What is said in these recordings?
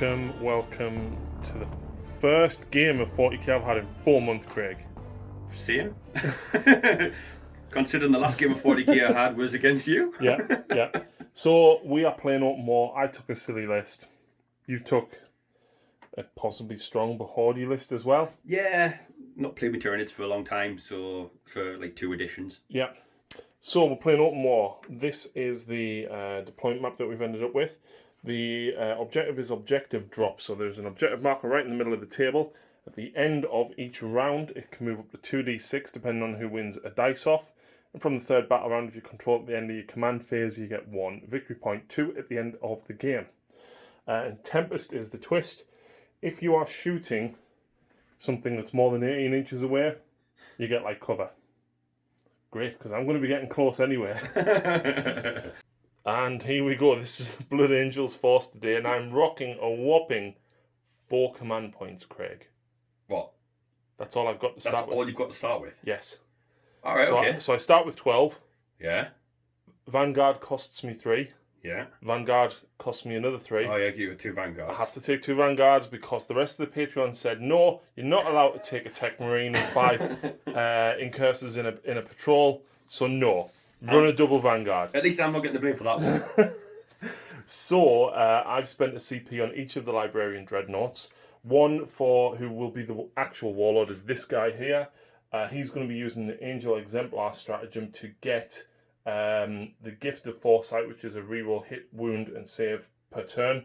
Welcome to the first game of 40k I've had in 4 months, Craig. Same. Considering the last game of 40k I had was against you. Yeah. So we are playing open war. I took a silly list. You took a possibly strong but hardy list as well. Yeah, not played with Tyranids for a long time, so for like 2 editions. Yeah. So we're playing open war. This is the deployment map that we've ended up with. The objective is objective drop. So there's an objective marker right in the middle of the table. At the end of each round, it can move up to 2d6 depending on who wins a dice off. And from the third battle round, if you control at the end of your command phase, you get 1 victory point, 2 at the end of the game. And Tempest is the twist. If you are shooting something that's more than 18 inches away, you get like cover. Great, because I'm going to be getting close anyway. And here we go. This is the Blood Angel's Force today, and I'm rocking a whopping 4 command points, Craig. What? That's all I've got to start with. That's all you've got to start with? Yes. All right, okay. So I start with 12. Yeah. Vanguard costs me 3. Yeah. Vanguard costs me another 3. Oh, yeah, give you 2 Vanguards. I have to take 2 Vanguards because the rest of the Patreon said, no, you're not allowed to take a Tech Marine and 5 Incursors in a patrol, so no. Run a double Vanguard. At least I'm not getting the blame for that one. So, I've spent a CP on each of the Librarian Dreadnoughts. One for who will be the actual Warlord is this guy here. He's going to be using the Angel Exemplar stratagem to get the Gift of Foresight, which is a reroll hit, wound, and save per turn.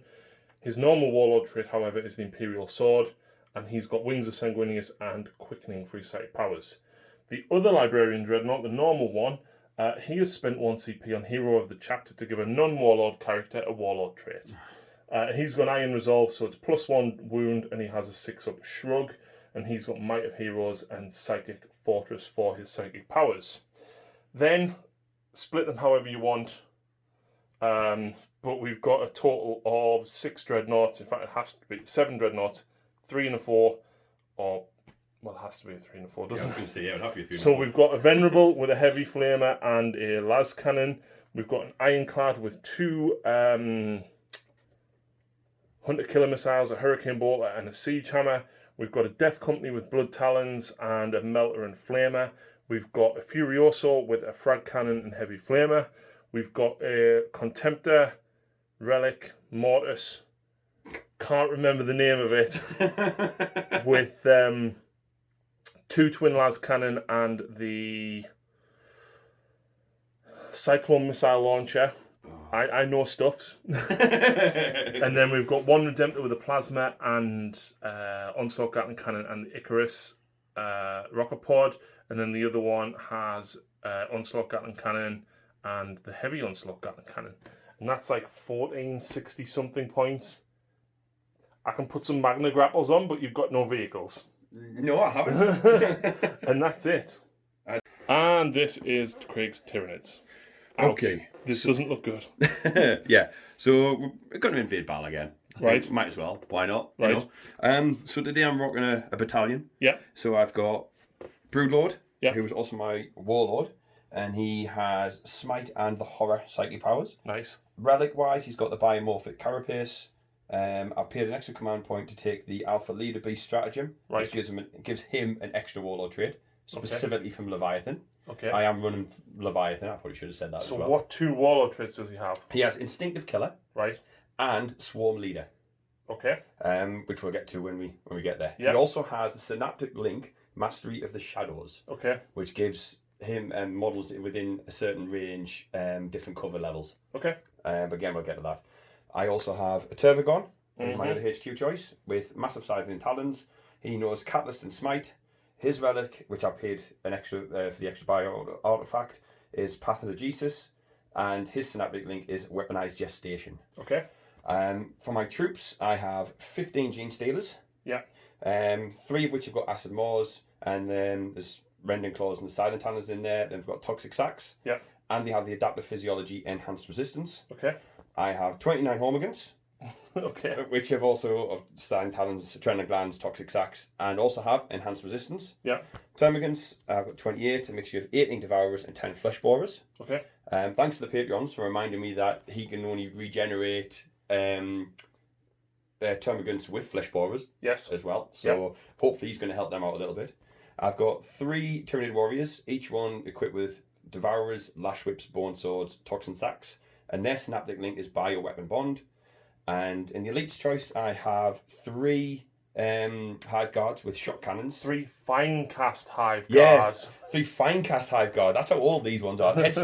His normal Warlord trait, however, is the Imperial Sword, and he's got Wings of Sanguinius and Quickening for his psychic powers. The other Librarian Dreadnought, the normal one, he has spent 1 CP on Hero of the Chapter to give a non-Warlord character a Warlord trait. He's got Iron Resolve, so it's +1 wound, and he has a 6-up Shrug, and he's got Might of Heroes and Psychic Fortress for his psychic powers. Then, split them however you want, but we've got a total of 6 Dreadnoughts. In fact, it has to be 7 Dreadnoughts, 3 and a 4, or... Well, it has to be a 3 and a 4, doesn't it? I was going to say, yeah, it would have to be a 3 and a 4. So we've got a Venerable with a Heavy Flamer and a Las Cannon. We've got an Ironclad with 2 Hunter Killer Missiles, a Hurricane Bolter and a Siege Hammer. We've got a Death Company with Blood Talons and a Melter and Flamer. We've got a Furioso with a Frag Cannon and Heavy Flamer. We've got a Contemptor, Relic, Mortis. Can't remember the name of it. With... 2 Twin Las Cannon and the Cyclone Missile Launcher. I know stuffs. And then we've got 1 Redemptor with a Plasma and Onslaught Gatling Cannon and the Icarus Rocket Pod. And then the other one has Onslaught Gatling Cannon and the Heavy Onslaught Gatling Cannon. And that's like 1460 something points. I can put some Magna Grapples on, but you've got no vehicles. No, I haven't. And that's it. And this is Craig's Tyranids. Ouch. Okay. This doesn't look good. Yeah. So we're going to invade battle again. Right. Might as well. Why not? Right. You know? So today I'm rocking a battalion. Yeah. So I've got Broodlord, yeah, who is also my Warlord, and he has Smite and the Horror Psychic powers. Nice. Relic-wise, he's got the Biomorphic Carapace. I've paid an extra command point to take the Alpha Leader Beast stratagem, which gives him an extra Warlord trait, specifically from Leviathan. Okay. I am running Leviathan. I probably should have said that as well. So what 2 Warlord traits does he have? He has Instinctive Killer, right, and Swarm Leader. Okay. Which we'll get to when we get there. Yep. He also has the Synaptic Link, Mastery of the Shadows. Okay. Which gives him models within a certain range, different cover levels. Okay. But again, we'll get to that. I also have a Tervagon, which is my other HQ choice, with Massive Scything Talons. He knows Catalyst and Smite. His relic, which I've paid an extra for the extra bio artifact, is Pathogenesis, and his Synaptic Link is Weaponized Gestation. Okay. For my troops, I have 15 Gene Stealers. Yeah. 3 of which have got Acid Maws, and then there's Rending Claws and the Silent Talons in there. Then we've got Toxic Sacs. Yeah. And they have the Adaptive Physiology Enhanced Resistance. Okay. I have 29 Hormigans. Okay. Which have also of Silent Talons, Adrenal Glands, Toxic Sacs, and also have Enhanced Resistance. Yeah. Termagants, I've got 28, a mixture of 18 Devourers and 10 Flesh Borers. Okay. Thanks to the Patreons for reminding me that he can only regenerate termagants with flesh borers. Yes. As well. So hopefully he's going to help them out a little bit. I've got 3 Tyranid warriors, each one equipped with Devourers, Lash Whips, Bone Swords, Toxin Sacks, and their synaptic link is Bioweapon Bond. And in the Elite's choice, I have 3 Hive Guards with shot cannons. 3 fine cast Hive Guards. 3 fine cast Hive Guard. That's how all these ones are. Hence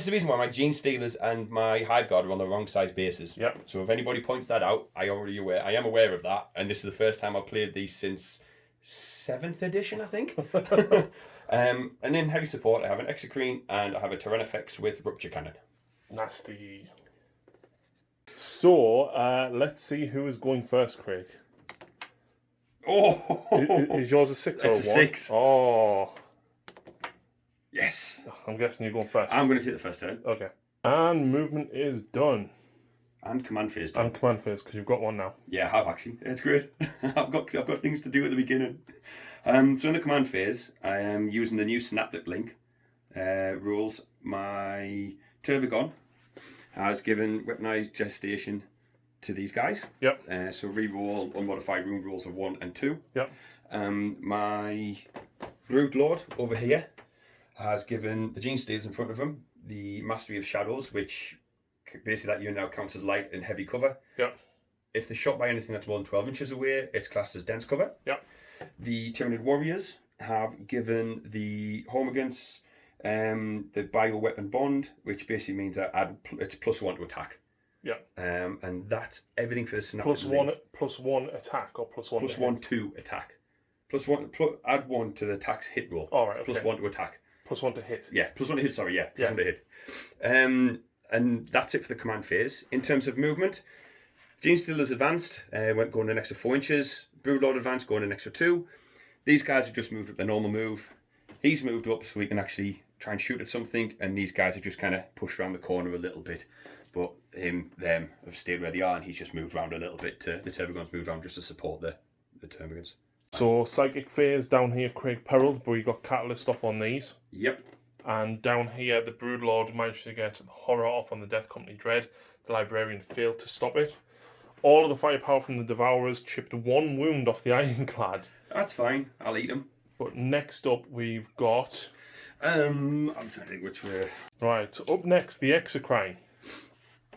the reason why my Gene Stealers and my Hive Guard are on the wrong size bases. Yep. So if anybody points that out, I am aware of that, and this is the first time I've played these since 7th edition, I think. And in heavy support, I have an Exocrine and I have a Tyrannifex with Rupture Cannon. Nasty. So, let's see who is going first, Craig. Oh! Is yours a 6 or a 1? It's a 6. Oh. Yes. I'm guessing you're going first. I'm going to take the first turn. Okay. And movement is done. And command phase done. And command phase, because you've got one now. Yeah, I have actually. It's great. I've got things to do at the beginning. So in the command phase, I am using the new synaptic link rules. My Tervagon has given weaponized gestation to these guys. Yep. So reroll unmodified rune rules of 1 and 2. Yep. My Broodlord over here has given the Gene Steals in front of him the Mastery of Shadows, which basically that unit now counts as light and heavy cover. Yep. If they're shot by anything that's more than 12 inches away, it's classed as dense cover. Yep. The Tyranid Warriors have given the Hormigants the Bioweapon Bond, which basically means that it's +1 to attack. Yep. And that's everything for the synaptic +1 attack or +1 +1 to attack. Add 1 to the attack's hit roll. All right. Okay. +1 to attack. +1 to hit. Yeah, +1 to hit. Sorry, yeah, +1 to hit. And that's it for the command phase. In terms of movement, Gene Stealer's advanced, went going an extra 4 inches. Broodlord advanced, going an extra 2. These guys have just moved up their normal move. He's moved up so he can actually try and shoot at something, and these guys have just kind of pushed around the corner a little bit. But them have stayed where they are, and he's just moved around a little bit. The Tervagon's moved around just to support the Termagants. So psychic phase down here, Craig perilled, but we got catalyst off on these. Yep. And down here, the Broodlord managed to get horror off on the Death Company Dread. The Librarian failed to stop it. All of the firepower from the Devourers chipped 1 wound off the Ironclad. That's fine. I'll eat them. But next up, we've got... I'm trying to think which way. Right, so up next, the Exocrine.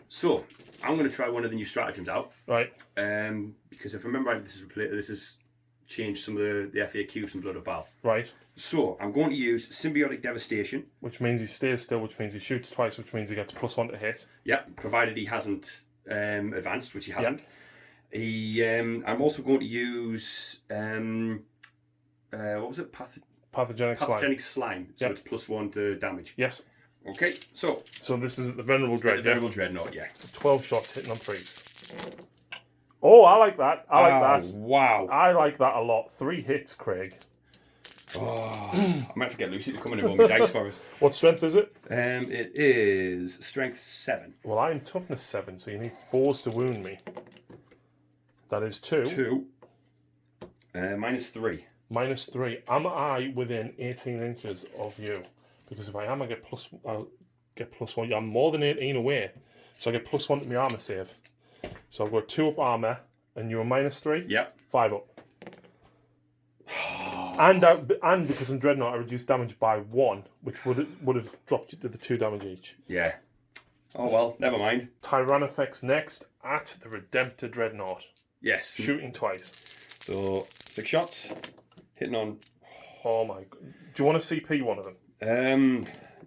So, I'm going to try one of the new stratagems out. Right. Because if I remember right, this has changed some of the FAQs from Blood of Baal. Right. So, I'm going to use Symbiotic Devastation. Which means he stays still, which means he shoots twice, which means he gets +1 to hit. Yep, provided he hasn't advanced, which he hasn't. Yep. I'm also going to use... what was it? Pathogenic slime. So it's +1 to damage. Yes. Okay, so this is the Venerable Dread. The Venerable Dreadnought, yeah. 12 shots hitting on 3s. Oh, I like that. I like that. Wow. I like that a lot. 3 hits, Craig. Oh, I might have to get Lucy to come in and roll me dice for us. What strength is it? It is strength 7. Well, I'm toughness 7, so you need 4s to wound me. That is 2. 2. -3. -3. Am I within 18 inches of you? Because if I am, I'll get +1. I'm more than 18 away, so I get +1 to my armor save. So I've got 2 up armor, and you're -3. Yep. 5 up. And because I'm Dreadnought, I reduce damage by 1, which would have dropped you to the 2 damage each. Yeah. Oh well, never mind. Tyrannifex next at the Redemptive Dreadnought. Yes. Shooting twice. So 6 shots, hitting on. Oh my god! Do you want to CP one of them?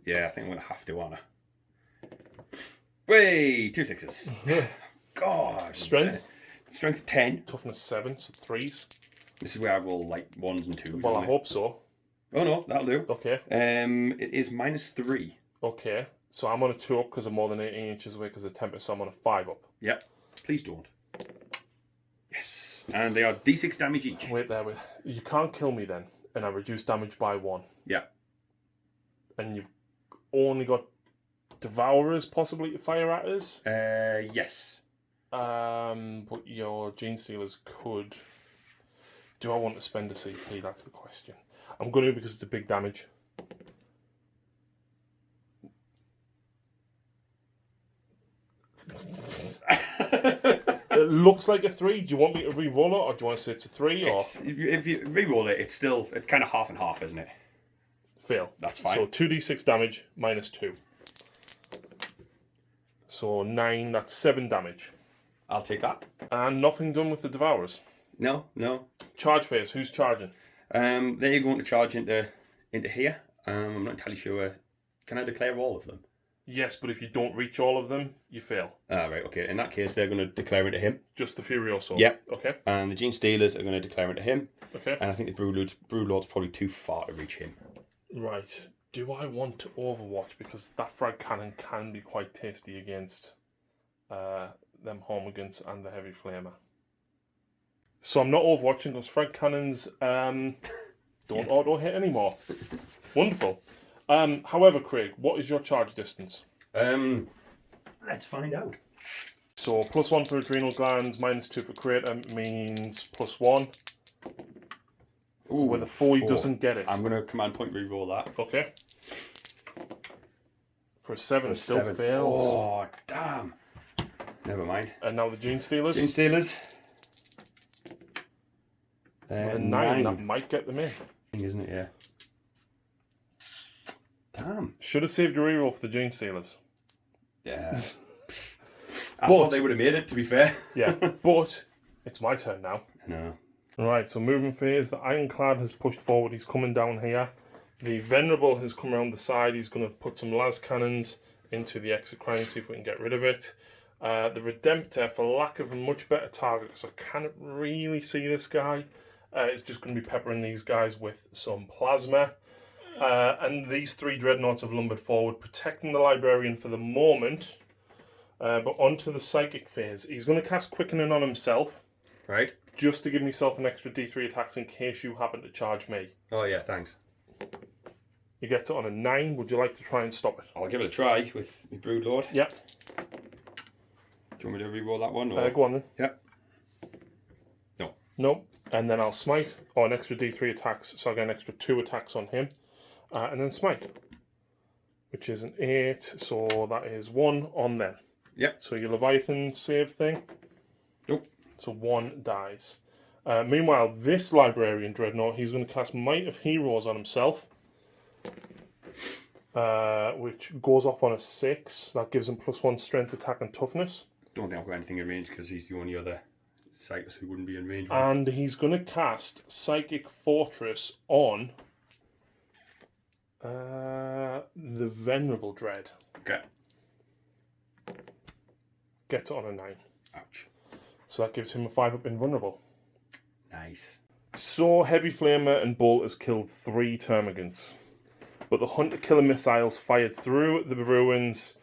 Yeah, I think I'm gonna have to, aren't I? Way 2 6s. God. Strength. Strength 10. Toughness 7, so 3s. This is where I roll like 1s and 2s. Well, I hope so. Oh no, that'll do. Okay. It is -3. Okay, so I'm on a 2 up because I'm more than 18 inches away because of temper, so I'm on a 5 up. Yep. Please don't. Yes. And they are D6 damage each. Wait there, wait. You can't kill me then, and I reduce damage by 1. Yeah. And you've only got Devourers possibly to fire at us? Yes. But your Gene Stealers could... Do I want to spend a CP? That's the question. I'm going to because it's a big damage. It looks like a 3. Do you want me to re-roll it, or do you want to say it's a 3? Or If you re-roll it, it's kind of half and half, isn't it? fail. That's fine. So 2d6 damage minus 2. So 9. That's 7 damage. I'll take that. And nothing done with the Devourers. No. Charge phase. Who's charging? They're going to charge into here. I'm not entirely sure. Can I declare all of them? Yes, but if you don't reach all of them, you fail. Ah, right, okay. In that case, they're going to declare into him. Just the Furioso. Yep. Okay. And the Gene Stealers are going to declare into him. Okay. And I think the Broodlord's probably too far to reach him. Right. Do I want to Overwatch? Because that frag cannon can be quite tasty against them Hormigans and the Heavy Flamer. So I'm not Overwatching because frag cannons don't auto hit anymore. Wonderful. However, Craig, what is your charge distance? Let's find out. So +1 for adrenal glands, -2 for crater means +1. Ooh, Where the 4 4. doesn't get it. I'm going to command point re-roll that. Okay. For a 7, it still 7. fails. Oh, damn. Never mind. And now the Gene Stealers. Gene Stealers. With a 9, that might get them in. Isn't it? Yeah. Damn. Should have saved your reroll for the Gene Stealers. Yeah. I thought they would have made it, to be fair. Yeah, but it's my turn now. No. Right, so moving phase, the Ironclad has pushed forward. He's coming down here. The Venerable has come around the side. He's going to put some las cannons into the Exocrine, see if we can get rid of it. The Redemptor, for lack of a much better target, because I can't really see this guy, is just going to be peppering these guys with some plasma. And these 3 Dreadnoughts have lumbered forward, protecting the Librarian for the moment. But onto the Psychic phase. He's going to cast Quickening on himself. Right. Just to give myself an extra D3 attacks in case you happen to charge me. Oh, yeah, thanks. He gets it on a 9. Would you like to try and stop it? I'll give it a try with the Broodlord. Yep. Do you want me to re-roll that one? Or? Go on then. Yep. No. No. And then I'll smite. Or an extra D3 attacks. So I get an extra 2 attacks on him. And then smite. Which is an 8. So that is 1 on them. Yep. So your Leviathan save thing. Nope. So 1 dies. Meanwhile, this Librarian Dreadnought, he's going to cast Might of Heroes on himself. Which goes off on a 6. That gives him +1 strength, attack, and toughness. Don't think I've got anything in range because he's the only other Psychus who wouldn't be in range. And he's going to cast Psychic Fortress on the Venerable Dread. Okay. Gets it on a 9. Ouch. So that gives him a 5 up invulnerable. Nice. So Heavy Flamer and Bolt has killed 3 Termagants. But the Hunter Killer missiles fired through the ruins,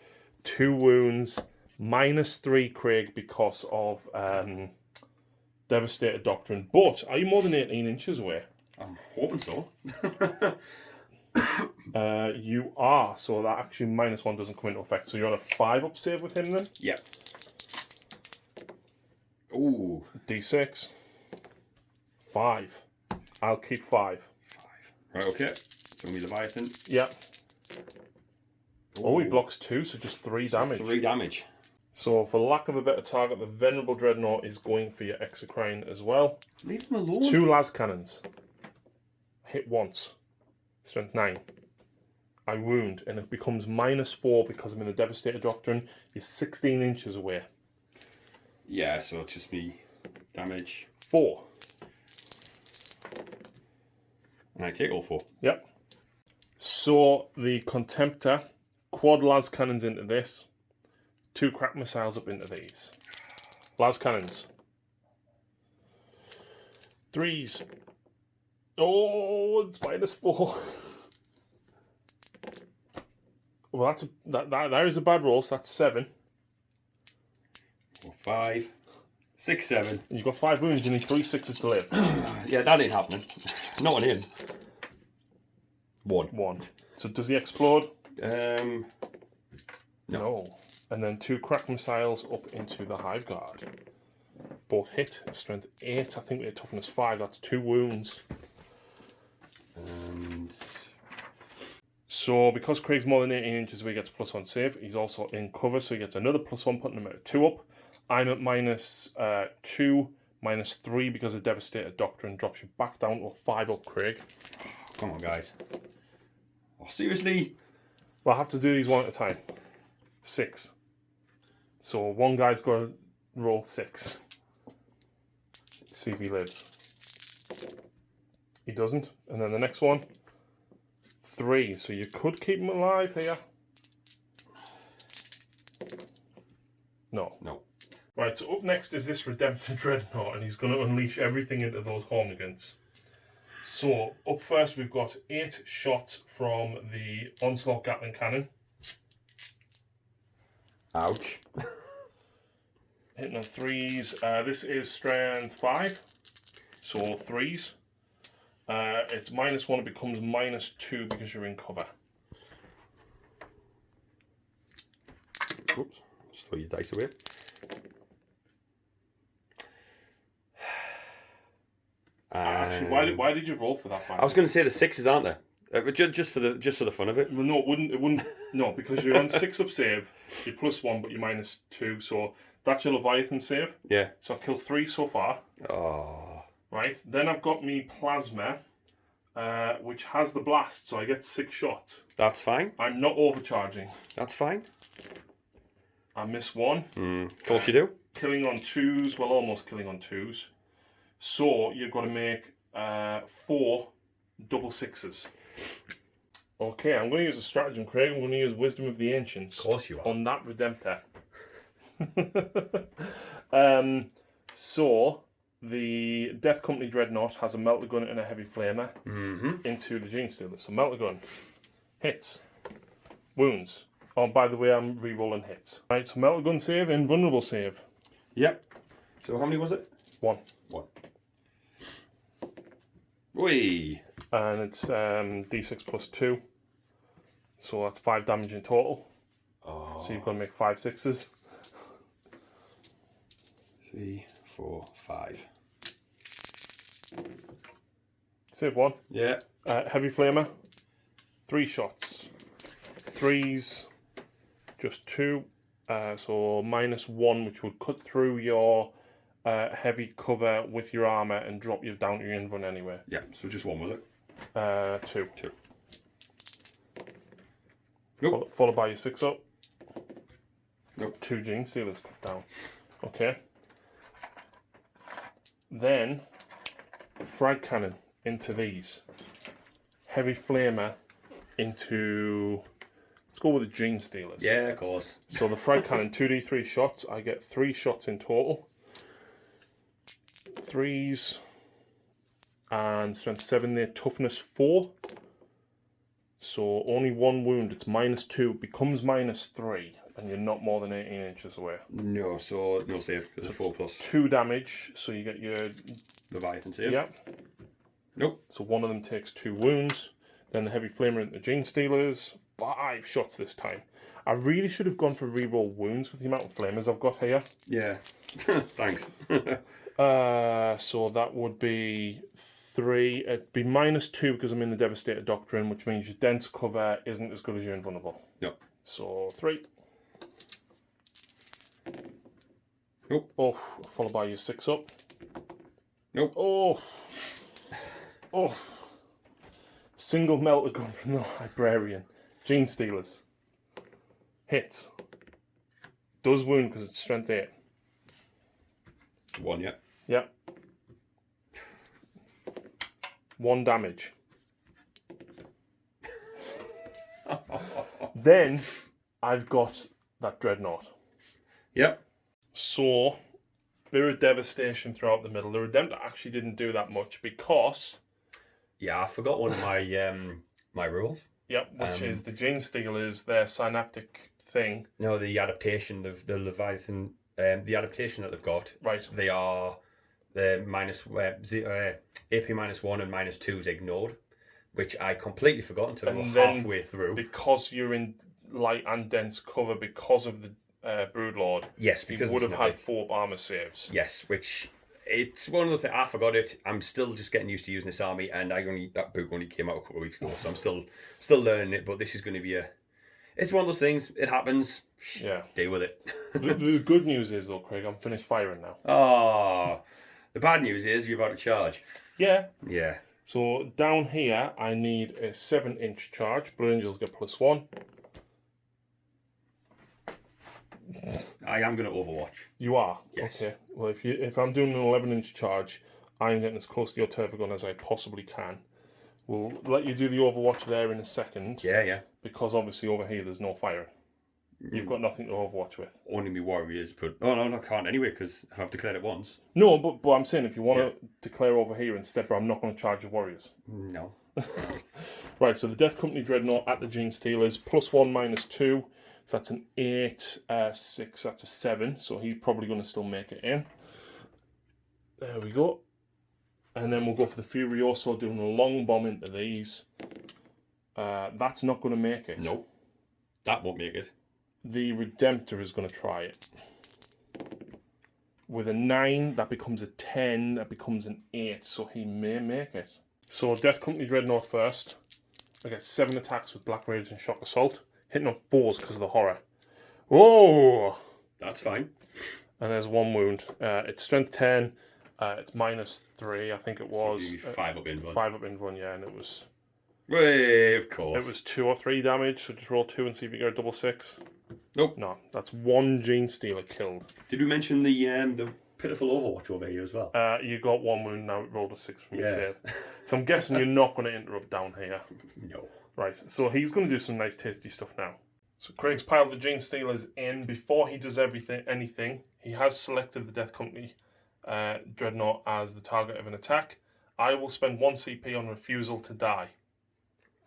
2 wounds, -3 Craig because of Devastator Doctrine. But are you more than 18 inches away? I'm hoping so. You are, so that actually -1 doesn't come into effect. So you're on a 5 up save with him then? Yeah. Ooh. D6. 5. I'll keep 5. 5. Right, okay. So me Leviathan. Yep. Ooh. Oh, he blocks 2, so just 3 damage. 3 damage. So, for lack of a better target, the Venerable Dreadnought is going for your Exocrine as well. Leave him alone. 2 las cannons. Hit once. Strength 9. I wound, and it becomes -4 because I'm in the Devastator Doctrine. You're 16 inches away. Yeah, so it's just me damage. 4. And I take all 4. Yep. So, the Contemptor, quad las cannons into this. 2 crack missiles up into these. Las cannons. 3s. Oh, it's -4. Well, that is a bad roll, so that's 7. 4, 5, 6, 7. You've got 5 wounds, you need 3 6s to live. Yeah, that ain't happening. Not on him. 1. So does he explode? No. And then 2 crack missiles up into the Hive Guard. Both hit. Strength 8. I think they're toughness 5. That's 2 wounds. And so because Craig's more than 18 inches away, he gets +1 save. He's also in cover, so he gets another +1, putting him at 2 up. I'm at -2, -3 because of Devastator Doctrine drops you back down to a 5 up, Craig. Come on, guys. Oh, seriously? Well, I have to do these one at a time. 6. So one guy's got to roll 6. See if he lives. He doesn't. And then the next one, 3. So you could keep him alive here. No. No. Right, so up next is this Redemptive Dreadnought, and he's going to unleash everything into those Hornigans. So, up first we've got 8 shots from the Onslaught Gatling Cannon. Ouch. Hitting on 3s. This is strength 5, so 3s. It's -1, it becomes -2 because you're in cover. Oops, just throw your dice away. Actually, why did you roll for that? I was going to say the 6s, aren't they? But just for the fun of it. Well, no, it wouldn't. No, because you're on 6 up save. You're +1, but you're -2. So that's your Leviathan save. Yeah. So I've killed 3 so far. Oh. Right. Then I've got me Plasma, which has the blast, so I get 6 shots. That's fine. I'm not overcharging. That's fine. I miss 1. Of course you do. Killing on 2s. Well, almost killing on 2s. So you've got to make 4 double 6s. Okay, I'm going to use a stratagem, Craig. I'm going to use Wisdom of the Ancients. Of course you are. On that Redemptor. So the Death Company Dreadnought has a Melter Gun and a Heavy Flamer into the Gene Stealer. So Melter Gun hits, wounds. Oh, by the way, I'm re-rolling hits. Right, so Melter Gun save, Invulnerable save. Yep. So how many was it? 1. 1. Oi. And it's D6 +2. So that's 5 damage in total. Oh. So you've got to make 5 6s. 3, 4, 5. Save 1. Yeah. Heavy Flamer. 3 shots. 3s. Just 2. So -1, which would cut through your heavy cover with your armour and drop you down to your invuln anyway. Yeah, so just 1, was it? 2. 2. Nope. Followed by your 6 up. Nope. 2 Gene Stealers cut down. Okay. Then, Frag Cannon into these. Heavy Flamer into... Let's go with the Gene Stealers. Yeah, of course. So the Frag Cannon, 2d3 shots. I get 3 shots in total. 3s. And strength 7 there, toughness 4. So only 1 wound, it's -2, becomes -3, and you're not more than 18 inches away. No, so no save because it's 4 plus 2 damage, so you get your... Leviathan save. Yep. Nope. So one of them takes 2 wounds. Then the Heavy Flamer into the Gene Stealers. 5 shots this time. I really should have gone for reroll wounds with the amount of flamers I've got here. Yeah. Thanks. So that would be 3. It'd be -2 because I'm in the Devastator Doctrine, which means your dense cover isn't as good as your invulnerable. Nope. So 3. Nope. Oh, followed by your 6 up. Nope. Oh. Oh. Single Melter Gun from the Librarian. Gene Stealers. Hits. Does wound because it's strength 8. 1, yeah. Yep. 1 damage. Then I've got that Dreadnought. Yep. So, bit of devastation throughout the middle. The Redemptor actually didn't do that much because... Yeah, I forgot one of my my rules. Yep, which is the Gene Stealers, their synaptic thing. No, the adaptation of the Leviathan, the adaptation that they've got. Right. They are the AP -1 and -2 is ignored, which I completely forgot until we were halfway through. Because you're in light and dense cover because of the Broodlord. Yes, because you would have had 4 armor saves. Yes, which it's one of the things I forgot it. I'm still just getting used to using this army, and that book only came out a couple of weeks ago, so I'm still learning it. But this is going to be It's one of those things. It happens. Yeah. Deal with it. The good news is, though, Craig, I'm finished firing now. Oh, the bad news is you're about to charge. Yeah. Yeah. So down here, I need a 7-inch charge. Blue Angels get +1. I am going to Overwatch. You are? Yes. Okay. Well, if I'm doing an 11-inch charge, I'm getting as close to your turf gun as I possibly can. We'll let you do the Overwatch there in a second. Yeah. Because obviously over here there's no firing. You've got nothing to Overwatch with. Only me warriors, but no, I can't anyway because I've declared it once. No, but I'm saying if you want to declare over here instead, but I'm not going to charge your warriors. No. Right, so the Death Company Dreadnought at the Gene Steel is +1 -2. So that's an 8, 6, that's a 7. So he's probably going to still make it in. There we go. And then we'll go for the Furioso, doing a long bomb into these. That's not going to make it. Nope. That won't make it. The Redemptor is going to try it. With a 9, that becomes a 10, that becomes an 8, so he may make it. So Death Company Dreadnought first. I get 7 attacks with Black Rage and Shock Assault. Hitting on 4s because of the horror. Whoa! That's fine. And there's 1 wound. It's strength 10. It's -3, I think it was. So 5 up in one. 5 up in one, yeah, and it was... Way, of course. It was 2 or 3 damage, so just roll 2 and see if you get a double 6. Nope. No, that's 1 Gene Stealer killed. Did we mention the pitiful Overwatch over here as well? You got 1 wound now, it rolled a 6 from your Yeah. save. So I'm guessing you're not going to interrupt down here. No. Right, so he's going to do some nice tasty stuff now. So Craig's piled the Gene Stealers in. Before he does anything, he has selected the Death Company Dreadnought as the target of an attack. I will spend 1 CP on refusal to die.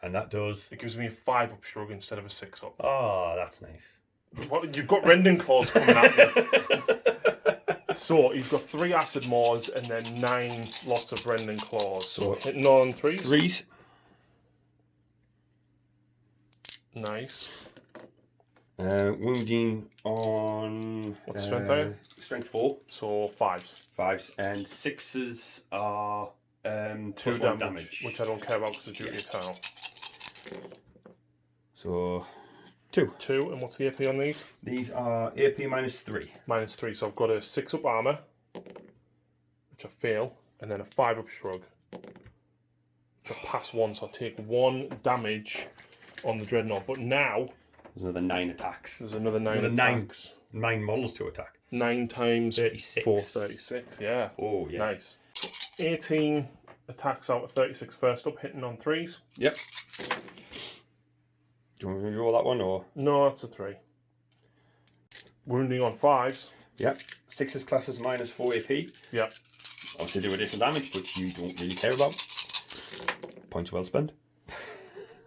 And that does... It gives me a 5 up shrug instead of a 6 up. Oh, that's nice. Well, you've got Rending Claws coming at me. So he's got 3 Acid Maws and then 9 lots of Rending Claws. So hitting on 3s. 3s. Nice. Wounding on... What's strength are you? Strength 4. So 5s. 5s. And 6s are 2 +1 damage, which I don't care about because it's due to Eternal. So 2. 2, and what's the AP on these? These are AP -3. -3, so I've got a 6 up armour, which I fail, and then a 5 up shrug, which I pass 1, so I take 1 damage on the Dreadnought. But now there's another 9 attacks. there's another 9 attacks. 9 models to attack. 9 times 36. 4, 36, yeah. Oh, yeah. Nice. 18 attacks out of 36 first up, hitting on 3s. Yep. Do you want me to roll that one, or...? No, that's a 3. Wounding on 5s. Yep. 6s classes -4 AP. Yep. Obviously do additional damage, which you don't really care about. Points well spent.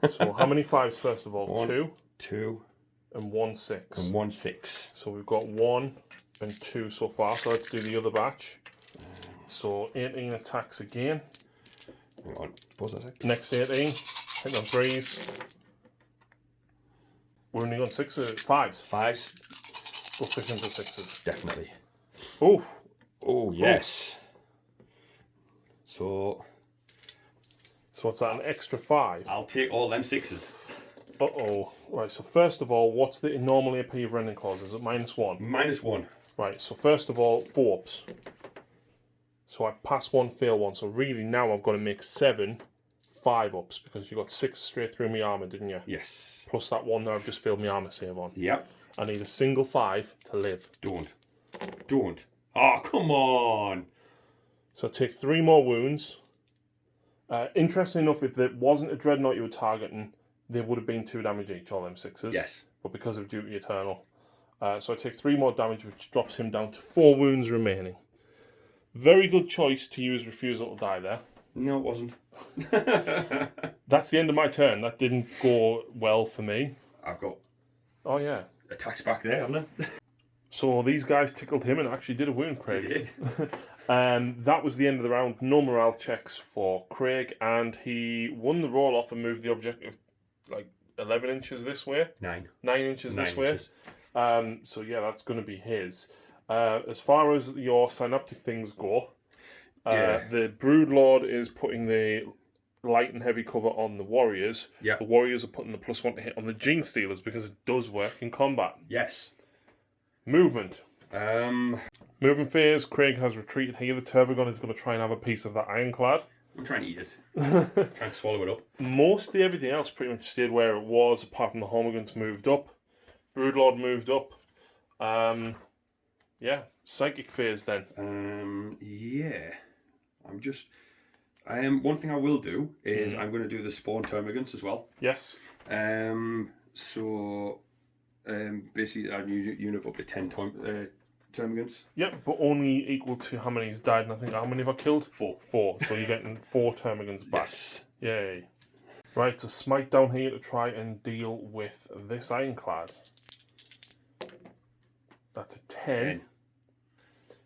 So how many 5s first of all? 1, 2. 2, And 1 6. and 1 6. So we've got 1 and 2 so far. So let's do the other batch. So 18 attacks again. Hang on, pause that a sec. Next 18. Hitting on 3s. Wounding on 6s, 5s. 5s, Go 6 into 6s. definitely. Oof. Oh, yes. So what's that, an extra 5? I'll take all them 6s. Uh-oh. Right, so first of all, what's the normal AP of Rending Claws? Is it -1? -1. Right, so first of all, 4 ups. So I pass 1, fail 1. So really now I've got to make 7 5 ups because you got 6 straight through my armour, didn't you? Yes. Plus that 1 that I've just failed my armour save on. Yep. I need a single 5 to live. Don't. Oh, come on. So I take 3 more wounds. Interesting enough, if there wasn't a Dreadnought you were targeting, they would have been 2 damage each, all them 6s. Yes. But because of Duty Eternal. So I take 3 more damage, which drops him down to 4 wounds remaining. Very good choice to use Refusal to Die there. No, it wasn't. That's the end of my turn. That didn't go well for me. I've got Oh, yeah. attacks back there, haven't I? So these guys tickled him and actually did a wound, Craig. They did. That was the end of the round. No morale checks for Craig, and he won the roll off and moved the objective like 11 inches this way. 9. 9 inches 9 this inches. way. So yeah, that's going to be his. As far as your synaptic things go, Yeah. the Broodlord is putting the light and heavy cover on the warriors. Yeah. The warriors are putting the +1 to hit on the Gene Stealers because it does work in combat. Yes. Movement. I'm Movement phase. Craig has retreated here. The Tervagon is going to try and have a piece of that Ironclad. trying to eat it. Trying to swallow it up. Mostly everything else pretty much stayed where it was, apart from the Hormigans moved up. Broodlord moved up. Yeah. Psychic phase then. Yeah. One thing I will do is I'm going to do the Spawn Termagants as well. Yes. Basically, I unit up to 10 Termagants. Yep, but only equal to how many's died, and I think how many have I killed? 4. 4. So you're getting 4 Termagants back. Yes. Yay. Right, so Smite down here to try and deal with this Ironclad. That's a 10.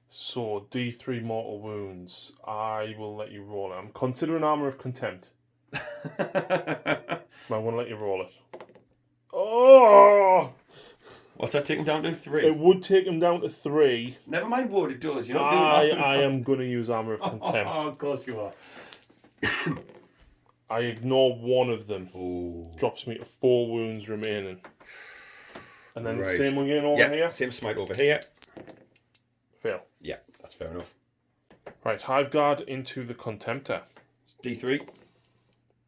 So D3 mortal wounds. I will let you roll it. I'm considering Armour of Contempt. I want to let you roll it. Oh! What's that taking down to 3? It would take him down to 3. Never mind what it does. You're not doing that. I am going to use Armour of Contempt. Oh, of course you are. I ignore one of them. Ooh. Drops me to 4 wounds remaining. And then the Right. same again over here. Same smite over here. Fail. Yeah, that's fair enough. Right, Hive Guard into the Contemptor. It's D3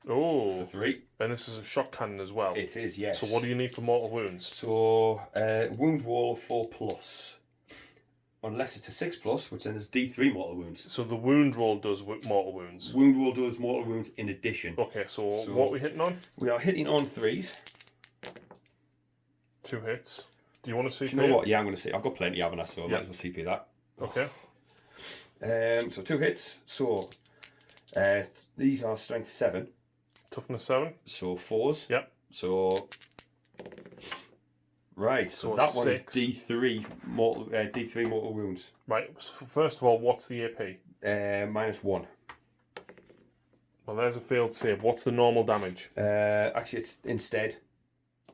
Oh. for 3. And this is a shock cannon as well. It is, yes. So what do you need for mortal wounds? So, wound roll 4+. Unless it's a 6+, which then is D3 mortal wounds. So the wound roll does with mortal wounds. Wound roll does mortal wounds in addition. Okay, so what are we hitting on? We are hitting on 3s. 2 hits. Do you want to see? Do you know what? Yeah, I'm going to see. I've got plenty, haven't I? So I might Yeah. as well CP that. Okay. So 2 hits. So these are strength 7. Toughness 7. So 4s. Yep. So right. So So that one is 6. D3 mortal wounds. Right. So first of all, what's the AP? -1. Well, there's a failed save. What's the normal damage? Actually, it's instead.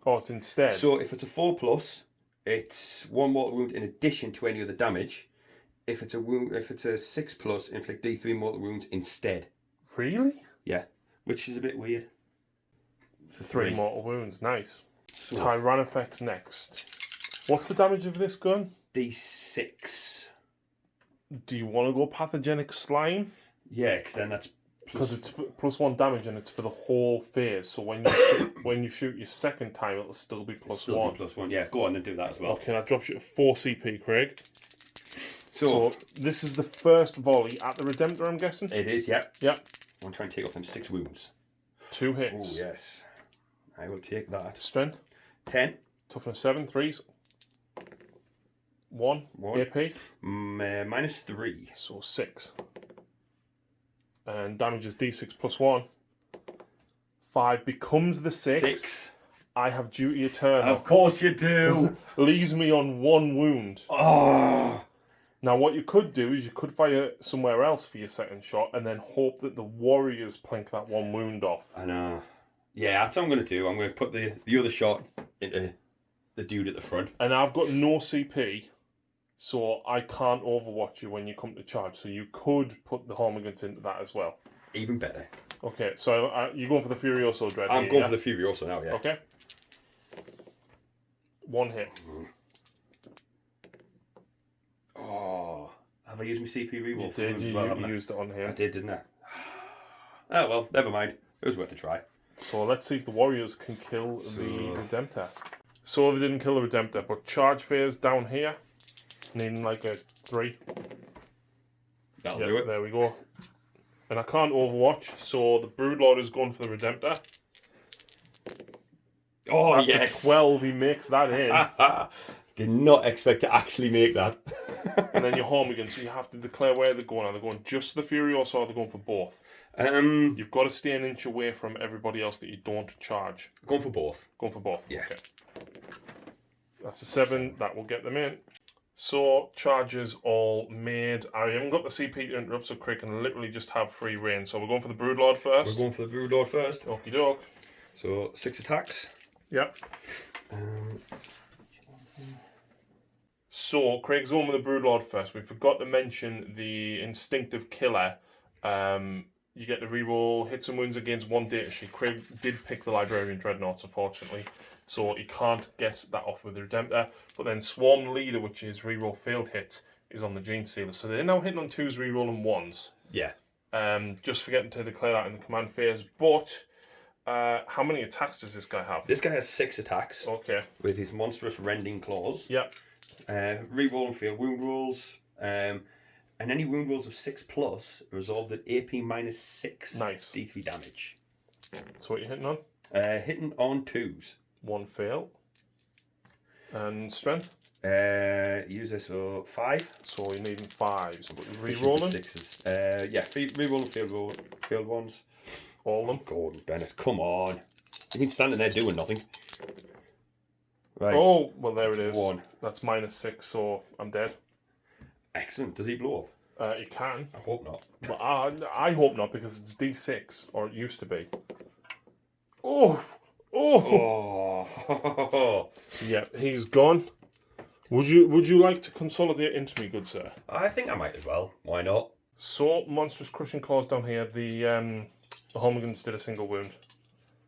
Oh, it's instead. So if it's a 4+, it's 1 mortal wound in addition to any other damage. If it's a 6+, inflict D3 mortal wounds instead. Really? Yeah, which is a bit weird. For 3 mortal wounds. Nice. So, Tyrannifex next. What's the damage of this gun? D6. Do you want to go Pathogenic Slime? Yeah, because then that's Because it's +1 damage and it's for the whole phase. So when you shoot your second time, it'll still be +1. still be +1. Yeah, go on and do that as well. Okay, that drops you to 4 CP, Craig. So this is the first volley at the Redemptor, I'm guessing? it is, yeah. Yep. I'm going to try and take off them 6 wounds. 2 Oh, hits. yes. I will take that. Strength. 10. Toughness 7. 3s. 1. AP. -3. So 6. And damage is D6 +1. 5 becomes the 6. I have duty eternal. Of course you do. Leaves me on 1 wound. Oh. Now, what you could do is you could fire somewhere else for your second shot and then hope that the warriors plink that 1 wound off. I know. Yeah, that's what I'm going to do. I'm going to put the other shot into the dude at the front. And I've got no CP, so I can't overwatch you when you come to charge. So you could put the Hormigans into that as well. Even better. Okay, so you're going for the Furioso Dread. I'm going for the Furioso now, yeah. Okay. 1 hit. Oh. Have I used my CP reroll? You did. You used it on him. I did, didn't I? Oh, well, never mind. It was worth a try. So let's see if the warriors can kill the Redemptor. So they didn't kill the Redemptor, but charge phase down here. Needing like a 3. That'll do it. There we go. And I can't overwatch, so the Broodlord is going for the Redemptor. Oh, That's yes. a 12, he makes that in. Did not expect to actually make that. And then your Hormigans, so you have to declare where they're going. Are they going just the Furioso or are they going for both? You've got to stay an inch away from everybody else that you don't charge. Going for both. Going for both? Yeah. Okay. That's a 7. That will get them in. So, charges all made. I haven't got the CP to interrupt, so Craig can literally just have free reign. So we're going for the Broodlord first. We're going for the Broodlord first. Okie doke. So, 6 attacks. Yep. So, Craig's going with the Broodlord first. We forgot to mention the Instinctive Killer You get to reroll hits and wounds against one data sheet. Craig did pick the Librarian Dreadnoughts, unfortunately, so he can't get that off with the Redemptor. But then Swarm Leader, which is reroll failed hits, is on the Gene Stealer. So they're now hitting on 2s, rerolling 1s. Yeah. Just forgetting to declare that in the command phase. But how many attacks does this guy have? This guy has 6 attacks. Okay. With his monstrous rending claws. Yep. Reroll and fail wound rolls. And any wound rolls of 6+ are resolved at AP -6. Nice. D3 damage. So what are you hitting on? Hitting on 2s. 1 fail. And strength? Use this for 5. So you're needing 5s. But you're Fishing for rerolling? 6s. Yeah, reroll and failed ones. All of them? Gordon Bennett, come on. You've been standing there doing nothing. Right. Oh, well, there it is. 1. That's -6, so I'm dead. Excellent. Does he blow You can. up? I hope not. But I hope not, because it's D6, or it used to be. Oh! Oh! Oh. Yeah, he's gone. Would you like to consolidate into me, good sir? I think I might as well. Why not? So, monstrous crushing claws down here. The Homigans did a single wound.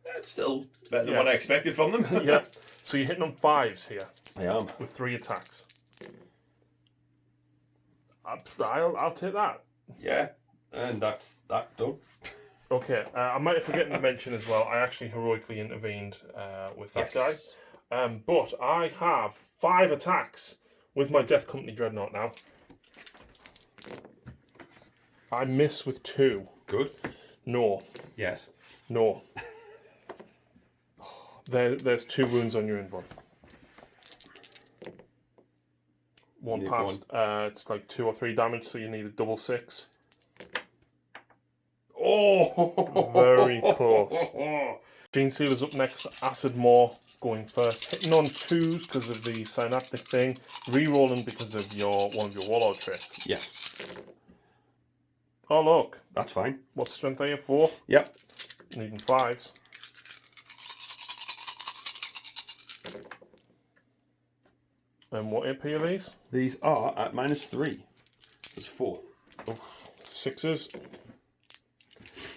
That's still better than what I expected from them. Yeah. So you're hitting on 5s here. I am. With 3 attacks. I'll take that. Yeah. And that's that done. Okay, I might have forgotten to mention as well, I actually heroically intervened with that guy. But I have 5 attacks with my Death Company Dreadnought now. I miss with 2. Good. No. Yes. No. There's 2 wounds on your invuln. One passed. It's like 2 or 3 damage, so you need a double 6. Oh! Very close. Gene Sealer's up next. Acid Maw going first. Hitting on 2s because of the synaptic thing. Rerolling because of one of your Warlord traits. Yes. Oh look. That's fine. What strength are you? 4? Yep. Needing 5s. And what AP are these? These are at -3. There's 4. 6s.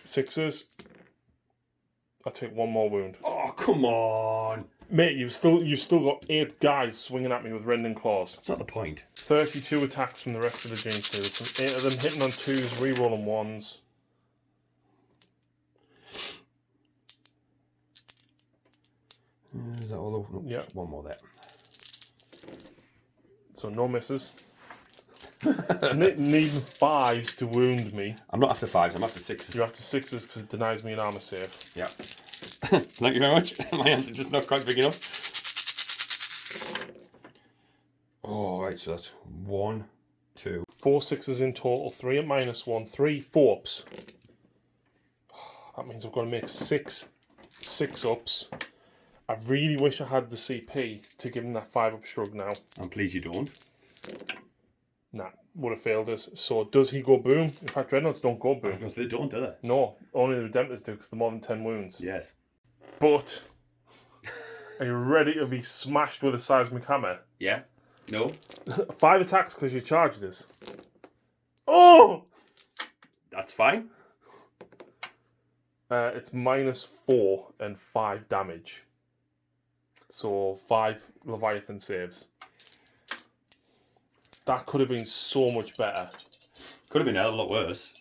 6s. I take 1 more wound. Oh, come on. Mate, you've still got 8 guys swinging at me with rending claws. That's not the point. 32 attacks from the rest of the Gene Stealers. 8 of them hitting on 2s, rerolling 1s. Is that all the... No, Yeah. there's 1 more there. So no misses. Needing 5s to wound me. I'm not after 5s, I'm after 6s. You're after 6s because it denies me an armor save. Yeah. Thank you very much. My hands are just not quite big enough. Oh, right, so that's 1, 2. 4 6s in total, 3 at -1, 3 4-ups. That means I've got to make 6 6-ups. I really wish I had the CP to give him that 5-up shrug now. I'm pleased you don't. Nah, would have failed us. So does he go boom? In fact, Dreadnoughts don't go boom. Because they don't, do they? No, only the Redemptors do because they're more than 10 wounds. Yes. But, are you ready to be smashed with a seismic hammer? Yeah. No. 5 attacks because you charged us. Oh! That's fine. It's -4 and 5 damage. So 5 Leviathan saves. That could have been so much better. Could have been a hell of a lot worse.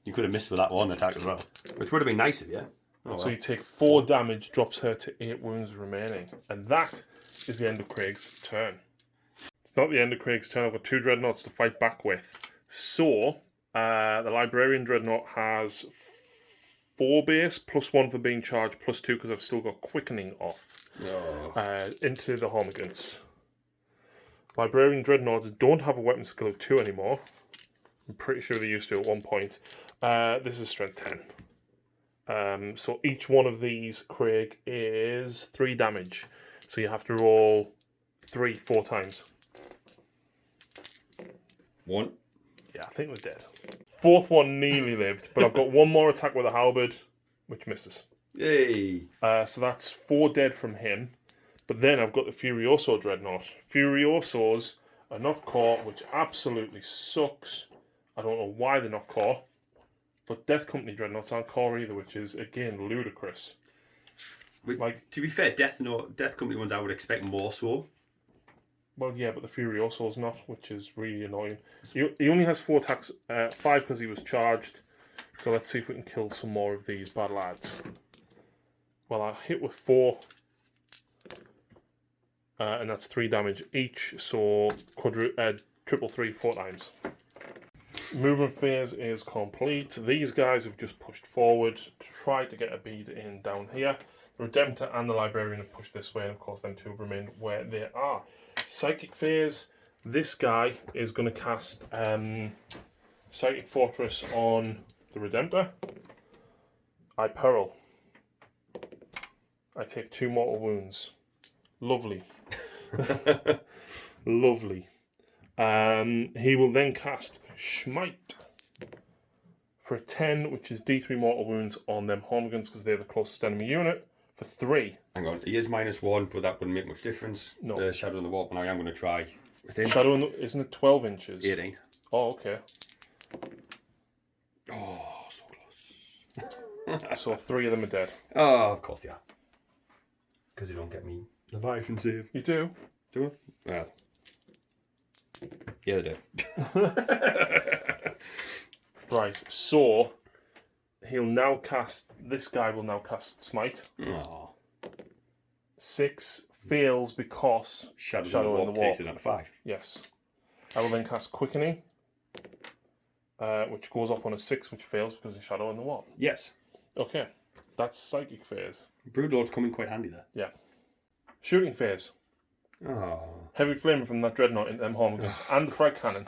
You could have missed with that 1 attack as well. Which would have been nice of you. Oh, so you take 4 damage, drops her to 8 wounds remaining. And that is the end of Craig's turn. It's not the end of Craig's turn. I've got 2 Dreadnoughts to fight back with. So, the Librarian Dreadnought has 4 base, +1 for being charged, +2 because I've still got Quickening off. Into the Homigans. Librarian Dreadnoughts don't have a weapon skill of 2 anymore. I'm pretty sure they used to at one point. This is strength 10. So each one of these, Craig, is 3 damage. So you have to roll 4 times. 1. Yeah, I think we're dead. 4th one nearly lived, but I've got 1 more attack with a halberd, which misses. Yay. So that's 4 dead from him. But then I've got the Furioso Dreadnought. Furiosos are not caught, which absolutely sucks. I don't know why they're not caught. But Death Company Dreadnoughts aren't core either, which is, again, ludicrous. To be fair, Death Company ones I would expect more so. Well, yeah, but the Furioso's not, which is really annoying. He only has 4 attacks, 5 because he was charged. So let's see if we can kill some more of these bad lads. Well, I hit with 4. And that's 3 damage each, so triple 3 4 times. Movement phase is complete. These guys have just pushed forward to try to get a bead in down here. The Redemptor and the Librarian have pushed this way, and of course them two have remained where they are. Psychic phase, this guy is going to cast Psychic Fortress on the Redemptor. I peril. I take 2 mortal wounds. Lovely. Lovely. He will then cast Smite for a 10, which is D3 mortal wounds on them Hormiguns because they're the closest enemy unit, for 3. Hang on, he is -1, but that wouldn't make much difference. No. Shadow in the Warp, and I am going to try with him. Shadow in the, isn't it 12 inches? 18. Oh, okay. Oh, so close. So 3 of them are dead. Oh, of course, yeah. Because you don't get me Leviathan save. You do? Do I? Well. Yeah, they do. Right, so he'll now cast, this guy will now cast Smite. Oh. 6 fails because Shadow in the Warp takes it out of 5. Yes. I will then cast Quickening, which goes off on a 6, which fails because of Shadow in the Warp. Yes. Okay, that's Psychic phase. Broodlord's coming quite handy there. Yeah. Shooting phase. Oh. Heavy flame from that Dreadnought into them Hormiguns and the frag cannon.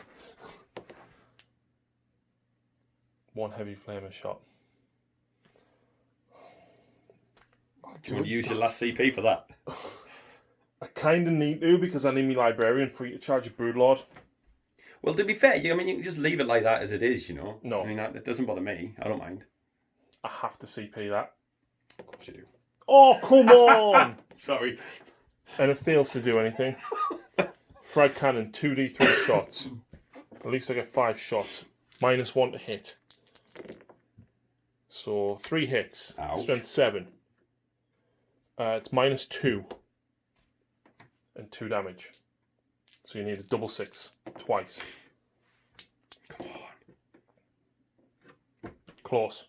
1 heavy flamer shot. Do you want to use your last CP for that? I kind of need to because I need my Librarian free to charge a Broodlord. Well, to be fair, you can just leave it like that as it is, you know. No. I mean, it doesn't bother me. I don't mind. I have to CP that. Of course you do. Oh, come on! Sorry. And it fails to do anything. Frag cannon, 2d3 shots. At least I get 5 shots. -1 to hit. So 3 hits. Ouch. Strength 7. It's -2. And 2 damage. So you need a double 6 twice. Come on. Close.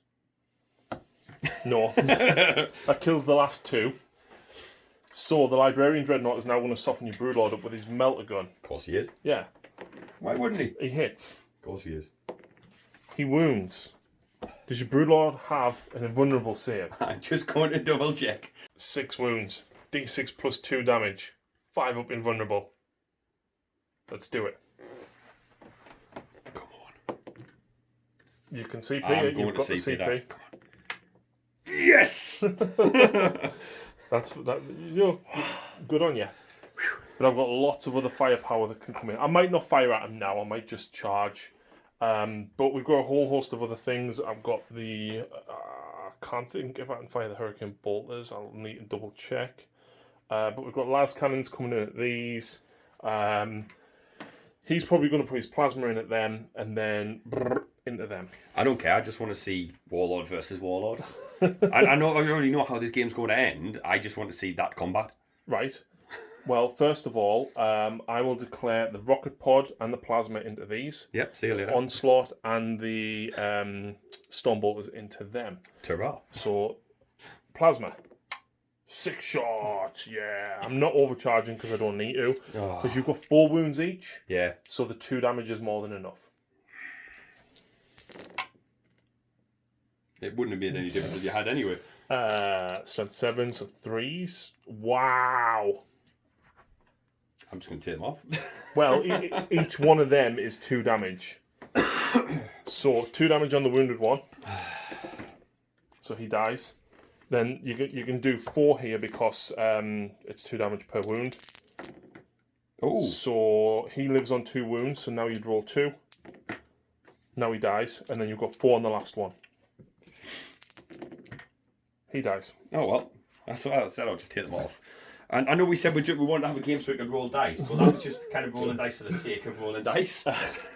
No. That kills the last 2. So the Librarian Dreadnought is now going to soften your Broodlord up with his Melter Gun. Of course he is. Yeah. Why wouldn't he? He hits. Of course he is. He wounds. Does your Broodlord have an invulnerable save? I'm just going to double check. 6 wounds. D6 plus 2 damage. 5 up invulnerable. Let's do it. Come on. You can CP I'm it. going You've to got the CP CP. that. Come on. Yes! That's that. You're good on you. But I've got lots of other firepower that can come in. I might not fire at him now. I might just charge. But we've got a whole host of other things. I've got the... I can't think if I can fire the Hurricane Bolters. I'll need to double check. But we've got las cannons coming in at these. He's probably going to put his plasma in at them and then into them. I don't care. I just want to see Warlord versus Warlord. I already know how this game's going to end. I just want to see that combat. Right. Well, first of all, I will declare the Rocket Pod and the plasma into these. Yep, see you later. Onslaught and the Stormbolters into them. Ta-ra. So, plasma. 6 shots, yeah. I'm not overcharging because I don't need to. Because you've got 4 wounds each. Yeah. So the 2 damage is more than enough. It wouldn't have made any difference if you had anyway. Strength 7, so 3s. Wow. I'm just going to take them off. Well, each one of them is 2 damage. So 2 damage on the wounded one. So he dies. Then you can do 4 here because it's 2 damage per wound. Oh. So he lives on 2 wounds. So now you'd roll 2. Now he dies, and then you've got 4 on the last one. He dies. Oh well. That's what I said. I'll just take them off. And I know we said we wanted to have a game so we could roll dice, but that was just kind of rolling dice for the sake of rolling dice.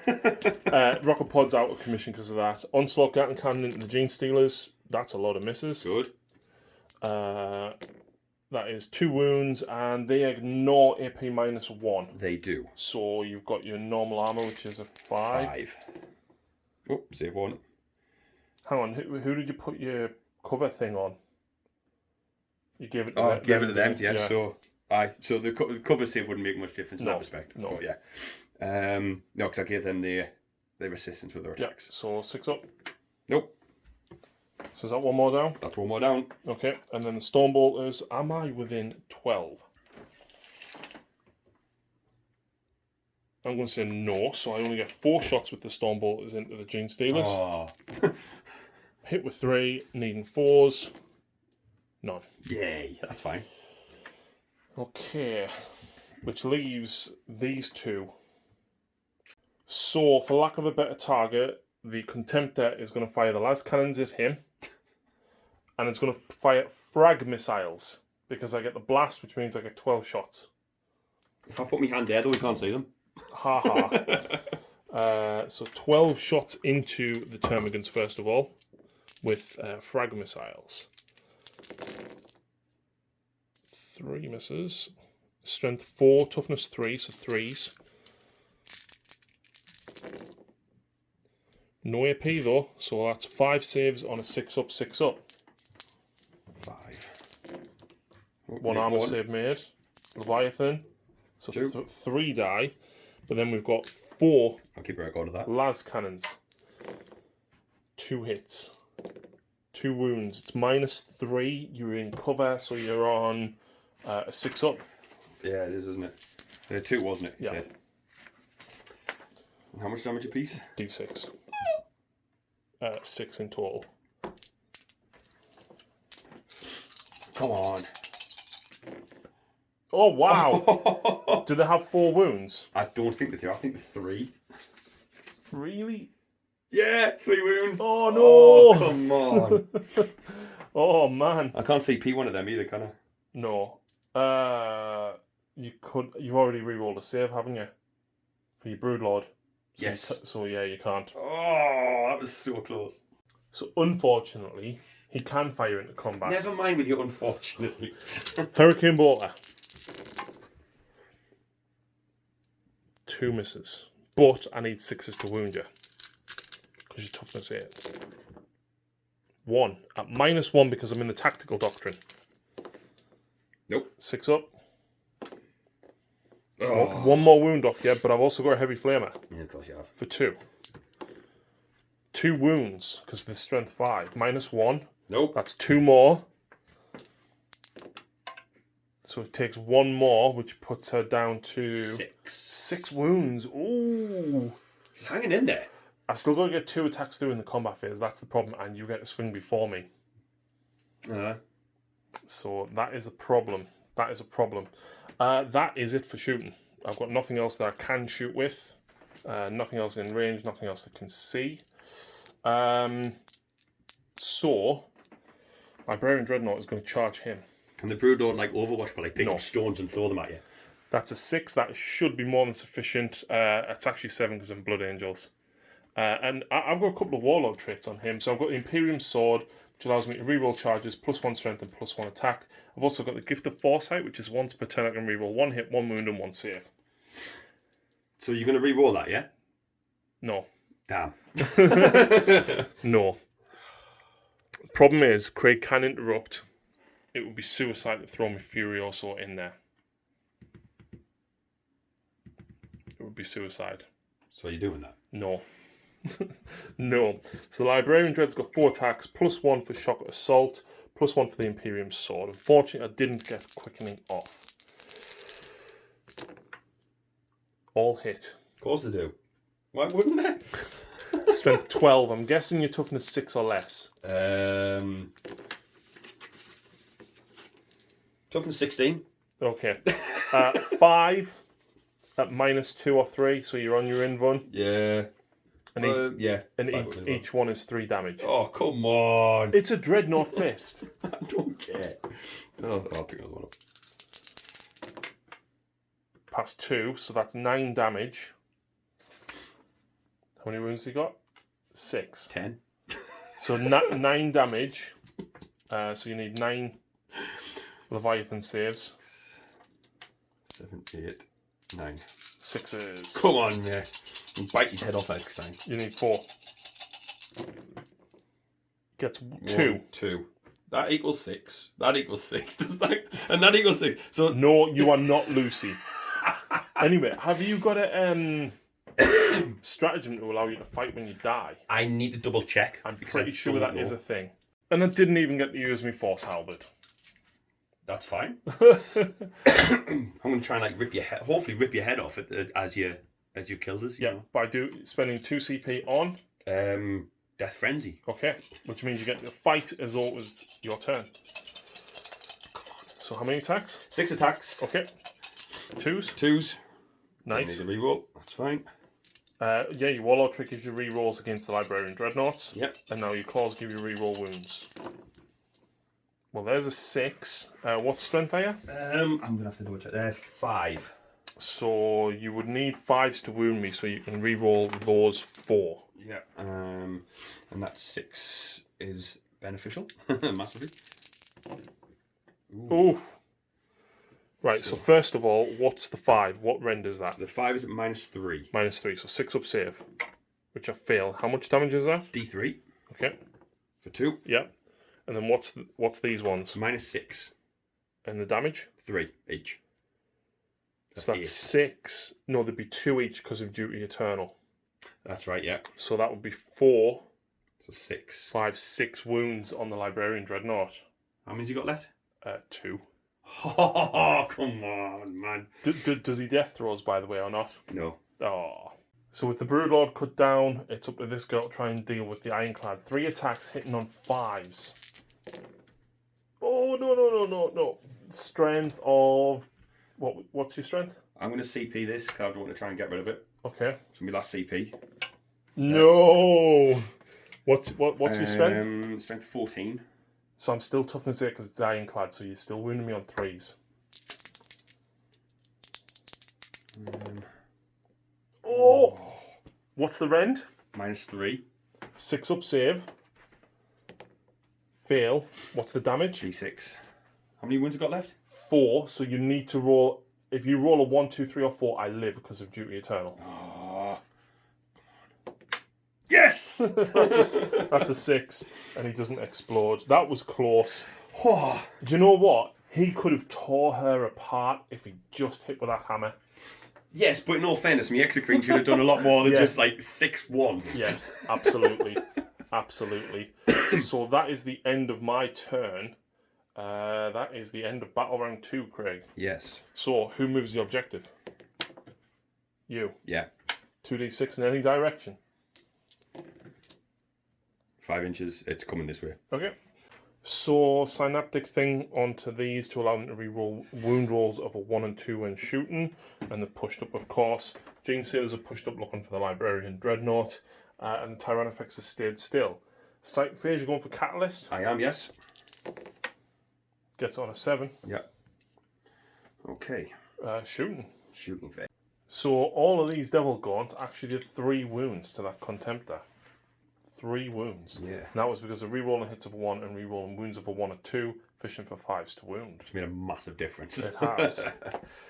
Rocket Pod's out of commission because of that. Onslaught Gatling Cannon into the Gene Stealers. That's a lot of misses. Good. That is 2 wounds, and they ignore AP -1. They do. So you've got your normal armor, which is a 5. Oh, save 1. Hang on, who did you put your cover thing on? You gave it to them. them. Gave it to them, yeah. So the cover save wouldn't make much difference in that respect. No. But yeah. No, because I gave them their assistance with their attacks. Yeah, so 6 up. Nope. So is that 1 more down? That's 1 more down. Okay, and then the Stormbolters. Am I within 12? I'm going to say no, so I only get 4 shots with the Stormbolters into the Gene Stealers. Oh. Hit with 3, needing 4s. None. Yay, that's fine. Okay, which leaves these 2. So, for lack of a better target, the Contemptor is going to fire the las cannons at him, and it's going to fire frag missiles, because I get the blast, which means I get 12 shots. If I put my hand there, though, we can't see them. Haha. So 12 shots into the Termagants, first of all, with frag missiles. 3 misses. Strength 4, toughness 3, so 3s. No AP though, so that's 5 saves on a 6 up, 6 up. 5. 1 armor save made. Leviathan. So 3 die. But then we've got 4 I'll keep a record of that. las cannons. 2 hits. 2 wounds. It's -3. You're in cover, so you're on a 6 up. Yeah, it is, isn't it? 2, wasn't it? Yeah. How much damage a piece? D6. 6 in total. Come on. Oh, wow. Do they have 4 wounds? I don't think they do. I think they're 3. Really? Yeah, 3 wounds. Oh, no. Oh, come on. Oh, man. I can't see P1 of them either, can I? No. You've already re-rolled a save, haven't you? For your Broodlord. So Yes. So yeah, you can't. Oh, that was so close. So unfortunately, he can fire into combat. Never mind with you, unfortunately. Hurricane Bolter. 2 misses. But I need 6s to wound you. Because your toughness 8. 1. At -1 because I'm in the tactical doctrine. Nope. 6 up. Oh. 1 more wound off you, but I've also got a heavy flamer. Yeah, of course you have. For 2. 2 wounds, because the strength 5. -1. Nope. That's 2 more. So it takes 1 more, which puts her down to 6 wounds. Ooh. She's hanging in there. I've still got to get 2 attacks through in the combat phase. That's the problem, and you get to swing before me. So that is a problem. That is a problem. That is it for shooting. I've got nothing else that I can shoot with. Nothing else in range. Nothing else that can see. So, Librarian Dreadnought is going to charge him. Can the Broodlord like Overwatch, but like pick up stones and throw them at you? That's a 6. That should be more than sufficient. It's actually 7 because I'm Blood Angels. And I've got a couple of Warlord traits on him. So I've got the Imperium Sword, which allows me to reroll charges, +1 strength and +1 attack. I've also got the Gift of Foresight, which is once per turn I can reroll 1 hit, 1 wound, and 1 save. So you're going to reroll that, yeah? No. Damn. No. Problem is, Craig can interrupt. It would be suicide to throw my Furioso in there. It would be suicide. So are you doing that? No. No. So Librarian Dread's got 4 attacks, +1 for Shock Assault, +1 for the Imperium Sword. Unfortunately, I didn't get Quickening off. All hit. Of course they do. Why wouldn't they? Strength 12. I'm guessing your toughness 6 or less. Toughness 16. Okay. 5 at -2 or 3, so you're on your invuln. Yeah. And, yeah. and each one is 3 damage. Oh, come on. It's a Dreadnought Fist. I don't care. Oh, I'll pick another one up. past 2, so that's 9 damage. How many wounds he got? 6. 10. So 9 damage. So you need 9 Leviathan saves. 7, 8, 9. 6s. Come on, yeah. And bite his head off next time. You need 4. Gets 2. 1, 2. That equals 6. That equals 6. And that equals 6. So no, you are not Lucy. Anyway, have you got a stratagem to allow you to fight when you die? I need to double check. I'm pretty sure that is a thing. And I didn't even get to use my Force Halberd. That's fine. I'm going to try and rip your head. Hopefully, rip your head off as you've killed us. Yeah, by spending 2 CP on Death Frenzy. Okay, which means you get to fight as though it was your turn. So how many attacks? 6 attacks. Okay. 2s. 2s. Nice. Need a reroll. That's fine. Yeah, your Warlord trick gives you rerolls against the Librarian Dreadnoughts. Yep. And now your claws give you reroll wounds. Well, there's a 6. What strength are you? I'm going to have to do it. 5. So you would need 5s to wound me, so you can reroll those 4. Yeah. And that 6 is beneficial, massively. Ooh. Oof. Right, so first of all, what's the 5? What renders that? The 5 is at -3. -3, so 6 up save, which I fail. How much damage is that? D3. Okay. For 2. Yeah. And then what's these ones? -6. And the damage? 3 each. So that's 6. No, there'd be 2 each because of Duty Eternal. That's right, yeah. So that would be 4. So 6. 5, 6 wounds on the Librarian Dreadnought. How many's you got left? 2. Oh, come on, man. Does he death throws, by the way, or not? No. Oh. So with the Broodlord cut down, it's up to this girl to try and deal with the Ironclad. 3 attacks hitting on 5s. Oh, no. Strength of... What's your strength? I'm going to CP this because I don't want to try and get rid of it. Okay. It's going to be last CP. No! What's your strength? Strength 14. So I'm still toughness 8 because it's Ironclad, so you're still wounding me on 3s. Oh! What's the rend? -3. 6 up save. Fail. What's the damage? D6. How many wounds have got left? 4, so you need to roll... If you roll a 1, 2, 3 or 4, I live because of Duty Eternal. Oh. Yes! That's a 6, and he doesn't explode. That was close. Do you know what? He could have tore her apart if he just hit with that hammer. Yes, but in all fairness, my Exocrine should have done a lot more than just 6 once. Yes, absolutely. Absolutely. So that is the end of my turn. That is the end of Battle Round 2, Craig. Yes. So, who moves the objective? You. Yeah. 2d6 in any direction. 5 inches, it's coming this way. Okay. So, Synaptic thing onto these to allow them to reroll wound rolls of a 1 and 2 when shooting. And they're pushed up, of course. Gene Sailors are pushed up looking for the Librarian Dreadnought. And the Tyrannifex has stayed still. Sight Phase, you're going for Catalyst. I am, yes. Gets on a 7. Yeah. Okay. Shooting. Shooting phase. So all of these Devil Gaunts actually did 3 wounds to that Contemptor. 3 wounds. Yeah. And that was because of rerolling hits of 1 and rerolling wounds of a 1 or 2, fishing for 5s to wound. It's made a massive difference. It has.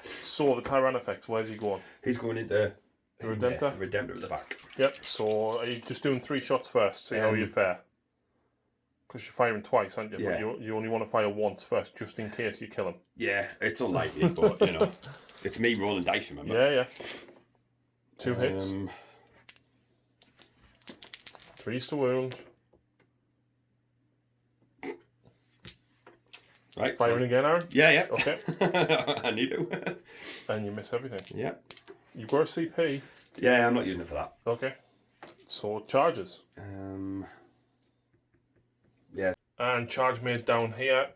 So the Tyrannifex, where's he going? He's going into The Redemptor? Redemptor at the back. Yep, so are you just doing 3 shots first, see how you fare? Because you're firing twice, aren't you? Yeah. But you only want to fire once first, just in case you kill him. Yeah, it's unlikely, but, it's me rolling dice, remember? Yeah. 2 hits. 3s to wound. Right. Firing again, Aaron? Yeah. Okay. I need to. And you miss everything. Yeah. You've got a CP. Yeah, I'm not using it for that. Okay. So, charges. Yeah. And charge made down here.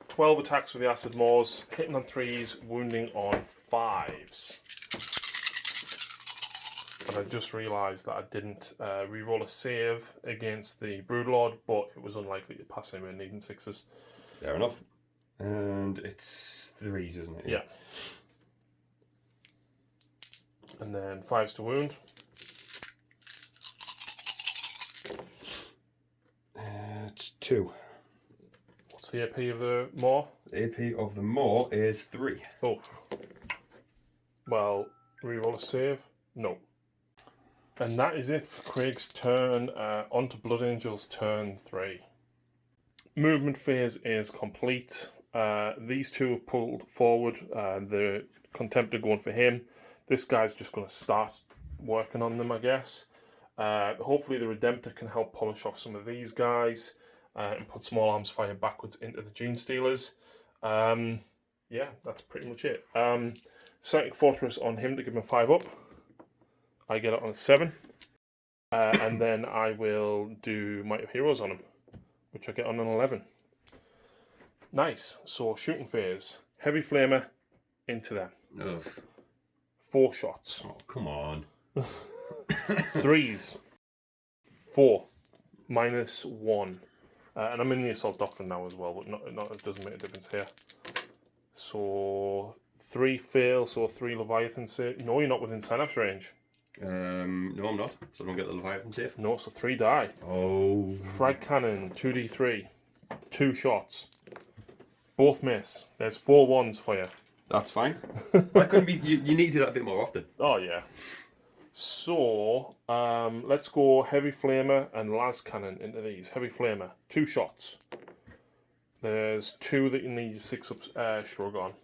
12 attacks with the Acid Maws, hitting on 3s, wounding on 5s. And I just realised that I didn't re-roll a save against the Broodlord, but it was unlikely to pass anyway, needing 6s. Fair enough. And it's 3s, isn't it? Yeah. And then 5s to wound. It's 2. What's the AP of the Maw? The AP of the Maw is 3. Oh. Well, reroll a save? No. And that is it for Craig's turn. On to Blood Angel's turn 3. Movement phase is complete. These two have pulled forward. The Contemptor going for him. This guy's just going to start working on them, I guess. Hopefully the Redemptor can help polish off some of these guys and put Small Arms Fire backwards into the Gene Stealers. Yeah, that's pretty much it. Psychic Fortress on him to give him a 5 up. I get it on a 7. And then I will do Might of Heroes on him, which I get on an 11. Nice. So shooting phase. Heavy Flamer into them. Ugh. 4 shots. Oh, come on. 3s. 4. -1. And I'm in the Assault Doctrine now as well, but it doesn't make a difference here. So 3 fail, so 3 Leviathan save. No, you're not within Synapse range. No, I'm not. So I don't get the Leviathan save. No, so 3 die. Oh. Frag Cannon, 2d3. 2 shots. Both miss. There's 4 1s for you. That's fine. That couldn't be. You need to do that a bit more often. Oh, yeah. So, let's go Heavy Flamer and Las Cannon into these. Heavy Flamer, 2 shots. There's 2 that you need 6 up shrug on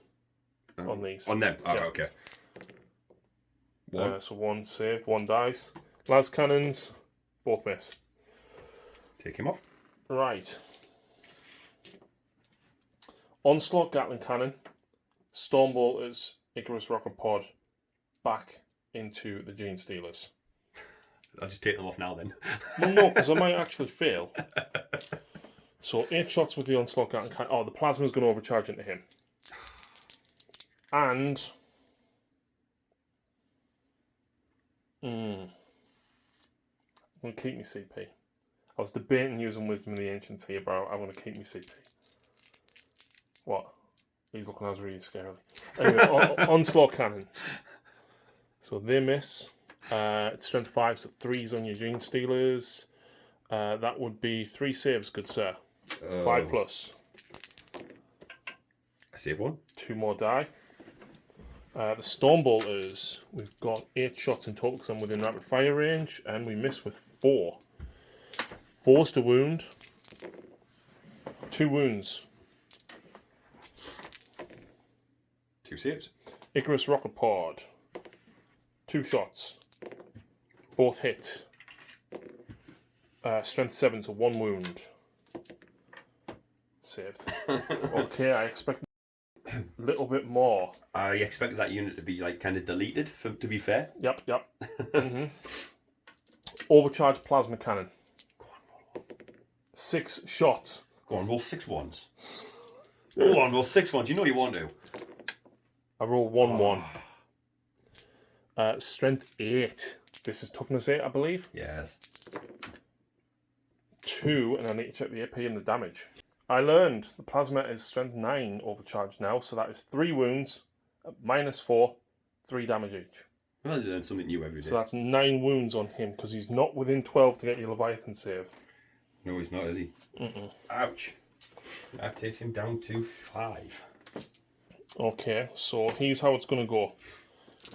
these. On them? Oh, yeah. Okay. 1. So 1 saved, 1 dies. Las Cannons, both miss. Take him off. Right. Onslaught Gatling Cannon, Stormbolters, Icarus Rocket Pod, back into the Gene Stealers. I'll just take them off now then. Well, no, because I might actually fail. So 8 shots with the Onslaught Gatling Cannon. Oh, the Plasma's going to overcharge into him. And... I'm going to keep me CP. I was debating using Wisdom of the Ancients here, but I'm going to keep me CP. What? He's looking as really scary. Anyway, Onslaught Cannon. So they miss. It's strength 5, so 3s on your Gene Stealers. That would be 3 saves, good sir. 5 plus. I save 1. 2 more die. The Stormbolters, we've got 8 shots in total because I'm within rapid fire range, and we miss with 4. 4's to wound. 2 wounds. 2 saves. Icarus Rocket Pod. 2 shots. Both hit. Strength 7, so 1 wound. Saved. Okay, I expect a little bit more. I expected that unit to be like kind of deleted, to be fair. Yep. Overcharged Plasma Cannon. Go on, roll 6 shots. Go on, roll 6 1s. Go on, roll 6 1s. You know you want to. I roll 1 1. Strength 8. This is toughness 8, I believe. Yes. 2, and I need to check the AP and the damage. I learned the Plasma is strength 9 overcharged now, so that is 3 wounds, -4, 3 damage each. Well, you learn something new every day. So that's 9 wounds on him, because he's not within 12 to get your Leviathan save. No, he's not, is he? Ouch. That takes him down to 5. Okay, so here's how it's going to go.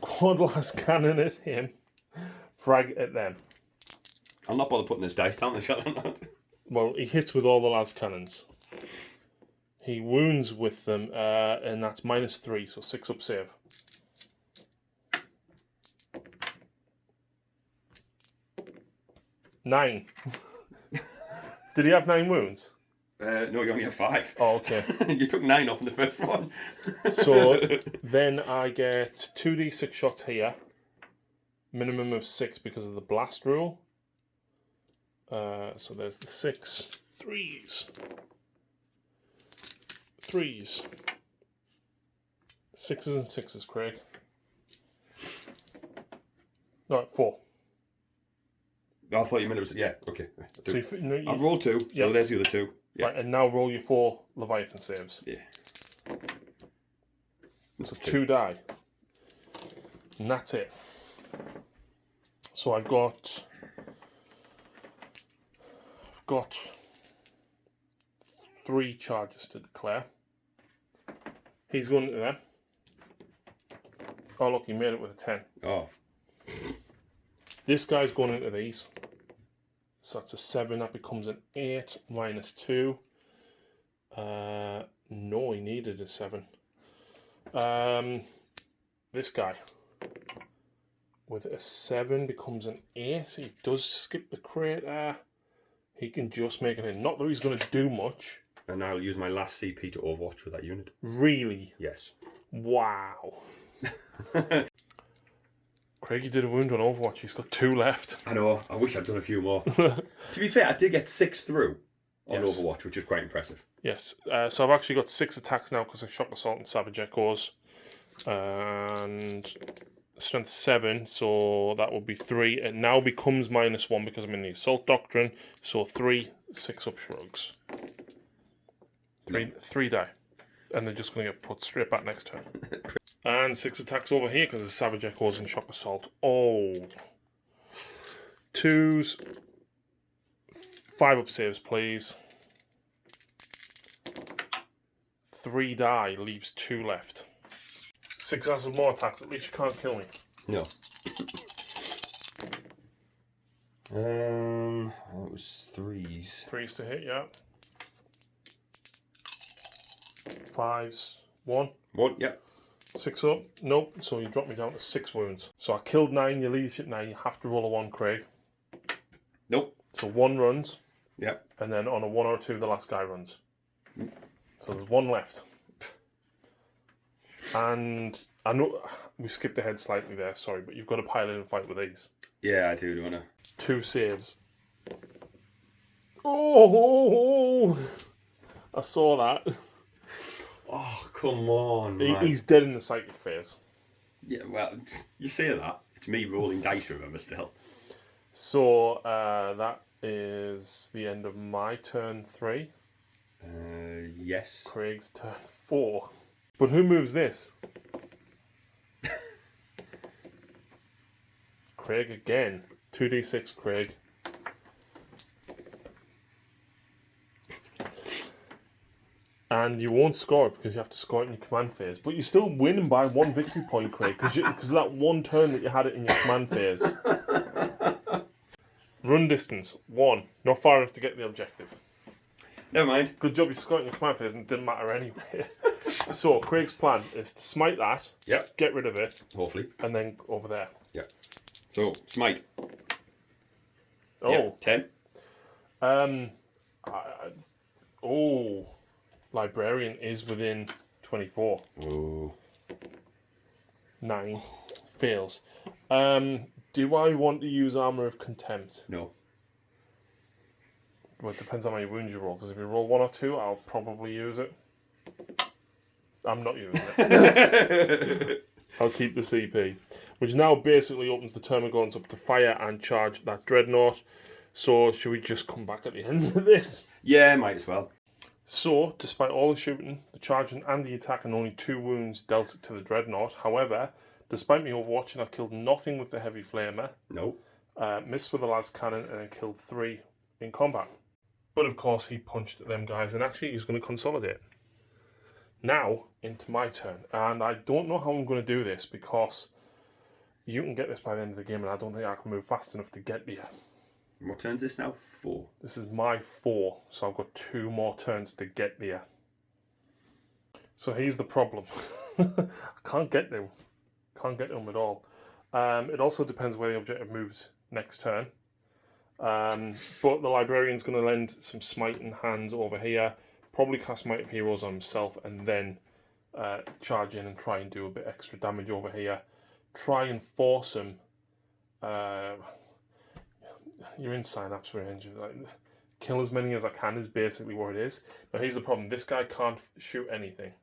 Quadlas Cannon at him, frag at them. I'll not bother putting this dice down, shall I not? Well, he hits with all the las cannons. He wounds with them, and that's -3, so 6 up save. Nine. Did he have 9 wounds? No, you only have 5. Oh, okay. You took 9 off in the first one. So then I get 2d6 shots here. Minimum of 6 because of the blast rule. So there's the 6. 3s. 3s. 6s and 6s, Craig. No, 4. I thought you meant it was... Yeah, okay. So I've rolled 2, so Yep. there's the other 2. Yeah. Right, and now roll your 4 Leviathan saves. Yeah. So 2 die. And that's it. So I've got 3 charges to declare. He's going into them. Oh look, he made it with a 10. Oh. This guy's going into these. So that's a 7, that becomes an 8 minus 2. No, he needed a 7. This guy with a 7 becomes an 8. He does skip the crater. He can just make it in. Not that he's going to do much. And I'll use my last CP to Overwatch with that unit. Really? Yes. Wow. Craigie did a wound on Overwatch. He's got 2 left. I know. I wish I'd done a few more. To be fair, I did get 6 through on Yes. Overwatch, which is quite impressive. Yes. So I've actually got 6 attacks now because I Shock Assault and Savage Echoes. And strength 7, so that would be 3. It now becomes -1 because I'm in the Assault Doctrine. So 3 6-up shrugs. 3 die. And they're just going to get put straight back next turn. And 6 attacks over here because of Savage Echoes and Shock Assault. Oh. 2s. 5-up saves, please. 3 die, leaves 2 left. 6 has some more attacks, at least you can't kill me. No. It was 3s. 3s to hit, yeah. 5s, 1. 1, yep. 6 up, nope, so you drop me down to 6 wounds. So I killed 9, your leadership 9, you have to roll a 1, Craig. Nope. So 1 runs. Yep. And then on a 1 or 2, the last guy runs. So there's 1 left. And I know we skipped ahead slightly there, sorry, but you've got to pile in and fight with these. Yeah, I do, don't I? 2 saves. Oh! I saw that. Oh, come on, man. He's dead in the psychic phase. Yeah, well, you say that. It's me rolling dice, remember, still. So, that is the end of my turn 3. Yes. Craig's turn 4. But who moves this? Craig again. 2d6, Craig. And you won't score it because you have to score it in your command phase. But you're still winning by 1 victory point, Craig, because of that 1 turn that you had it in your command phase. Run distance, 1. Not far enough to get the objective. Never mind. Good job you scored in your command phase and it didn't matter anyway. So, Craig's plan is to smite that, Yep. get rid of it, Hopefully. and then over there. Yep. So, smite. Oh. Yep. 10. Librarian is within 24. Ooh. 9. Fails. Do I want to use Armour of Contempt? No. Well, it depends on how many wounds you roll, because if you roll 1 or 2, I'll probably use it. I'm not using it. I'll keep the CP. Which now basically opens the Termagants up to fire and charge that Dreadnought. So, should we just come back at the end of this? Yeah, might as well. So, despite all the shooting, the charging and the attack and only 2 wounds dealt to the Dreadnought, however, despite me overwatching, I've killed nothing with the Heavy Flamer, No. missed with the last cannon, and then killed 3 in combat. But of course, he punched them guys, and actually he's going to consolidate. Now, into my turn, and I don't know how I'm going to do this, because you can get this by the end of the game, and I don't think I can move fast enough to get there. What turn's this now? 4. This is my 4, so I've got 2 more turns to get there. So here's the problem. I can't get to him. Can't get to him at all. It also depends where the objective moves next turn. But the Librarian's going to lend some smiting hands over here. Probably cast Might of Heroes on himself and then charge in and try and do a bit extra damage over here. Try and force him. You're in Synapse range. Like, kill as many as I can is basically what it is. Now here's the problem. This guy can't shoot anything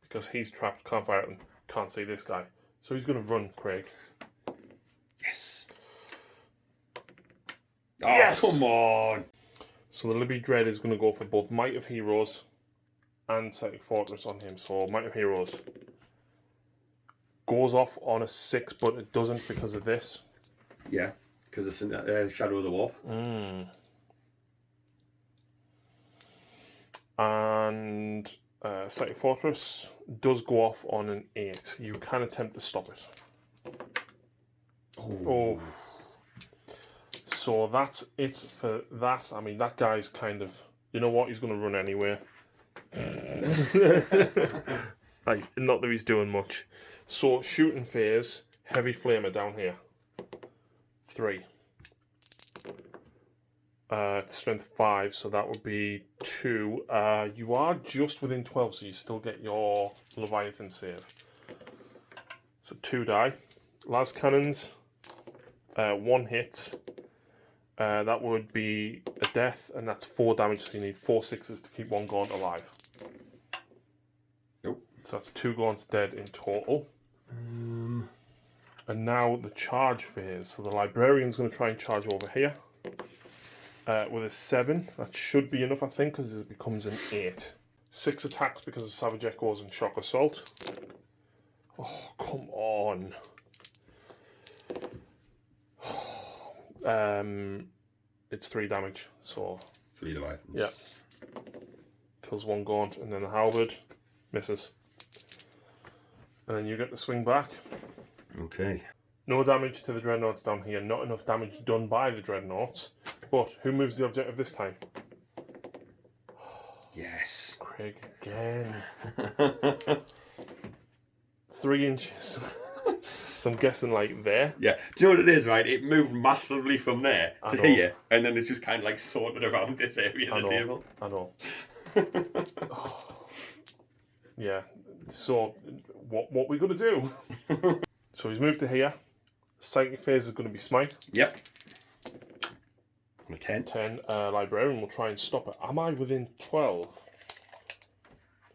because he's trapped, can't fire at him, can't see this guy. So he's going to run, Craig. Yes. Oh, Yes! Come on. So the Libby Dread is going to go for both Might of Heroes and Psychic Fortress on him. So Might of Heroes. goes off on a 6, but it doesn't because of this. Yeah, because it's Shadow of the Warp. And Psychic Fortress does go off on an 8. You can attempt to stop it. Oh. So that's it for that. I mean, that guy's kind of... You know what? He's going to run anywhere. Like, not that he's doing much. So, shooting phase, heavy flamer down here. 3. Strength 5, so that would be 2. You are just within 12, so you still get your Leviathan save. So 2 die. Las cannons, 1 hit. That would be a death, and that's 4 damage, so you need 4 6s to keep one Gaunt alive. Nope. So that's 2 Gaunts dead in total. And now the charge phase. So the Librarian's going to try and charge over here. With a 7. That should be enough, I think, because it becomes an 8. 6 attacks because of Savage Echoes and Shock Assault. Oh, come on. It's 3 damage, so... 3 Leviathans. Yeah. Kills 1 Gaunt, and then the Halberd misses. And then you get the swing back. Okay. No damage to the Dreadnoughts down here. Not enough damage done by the Dreadnoughts. But who moves the objective this time? Yes. Craig again. 3 inches. So I'm guessing like there. Yeah. Do you know what it is, right? It moved massively from there to here, and then it's just kind of like sorted around this area of the table. I know. Yeah. So what we gonna do? So he's moved to here. Psychic phase is going to be Smite. Yep. On a 10. 10. Librarian will try and stop it. Am I within 12?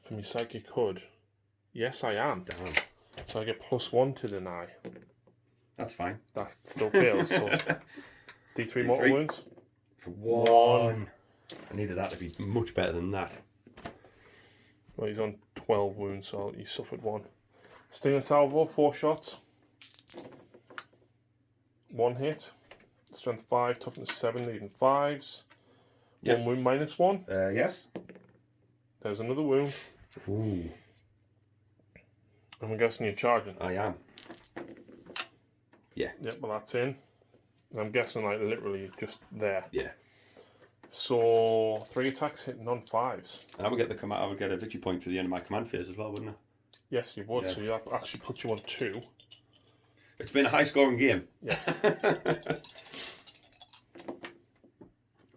For me Psychic Hood. Yes, I am. Damn. So I get +1 to deny. That's fine. That still fails. So D3 mortal wounds. For 1. I needed that to be much better than that. Well, he's on 12 wounds, so he suffered 1. Sting and Salvo, 4 shots. 1 hit. Strength 5, toughness 7, needing 5s. Yep. 1 wound -1. Yes. There's another wound. Ooh. And I'm guessing you're charging. I am. Yeah. Yep, well that's in. And I'm guessing like literally just there. Yeah. So 3 attacks hitting on 5s. And I would get I would get a victory point to the end of my command phase as well, wouldn't I? Yes, you would. Yeah. So you actually put you on 2. It's been a high scoring game. Yes.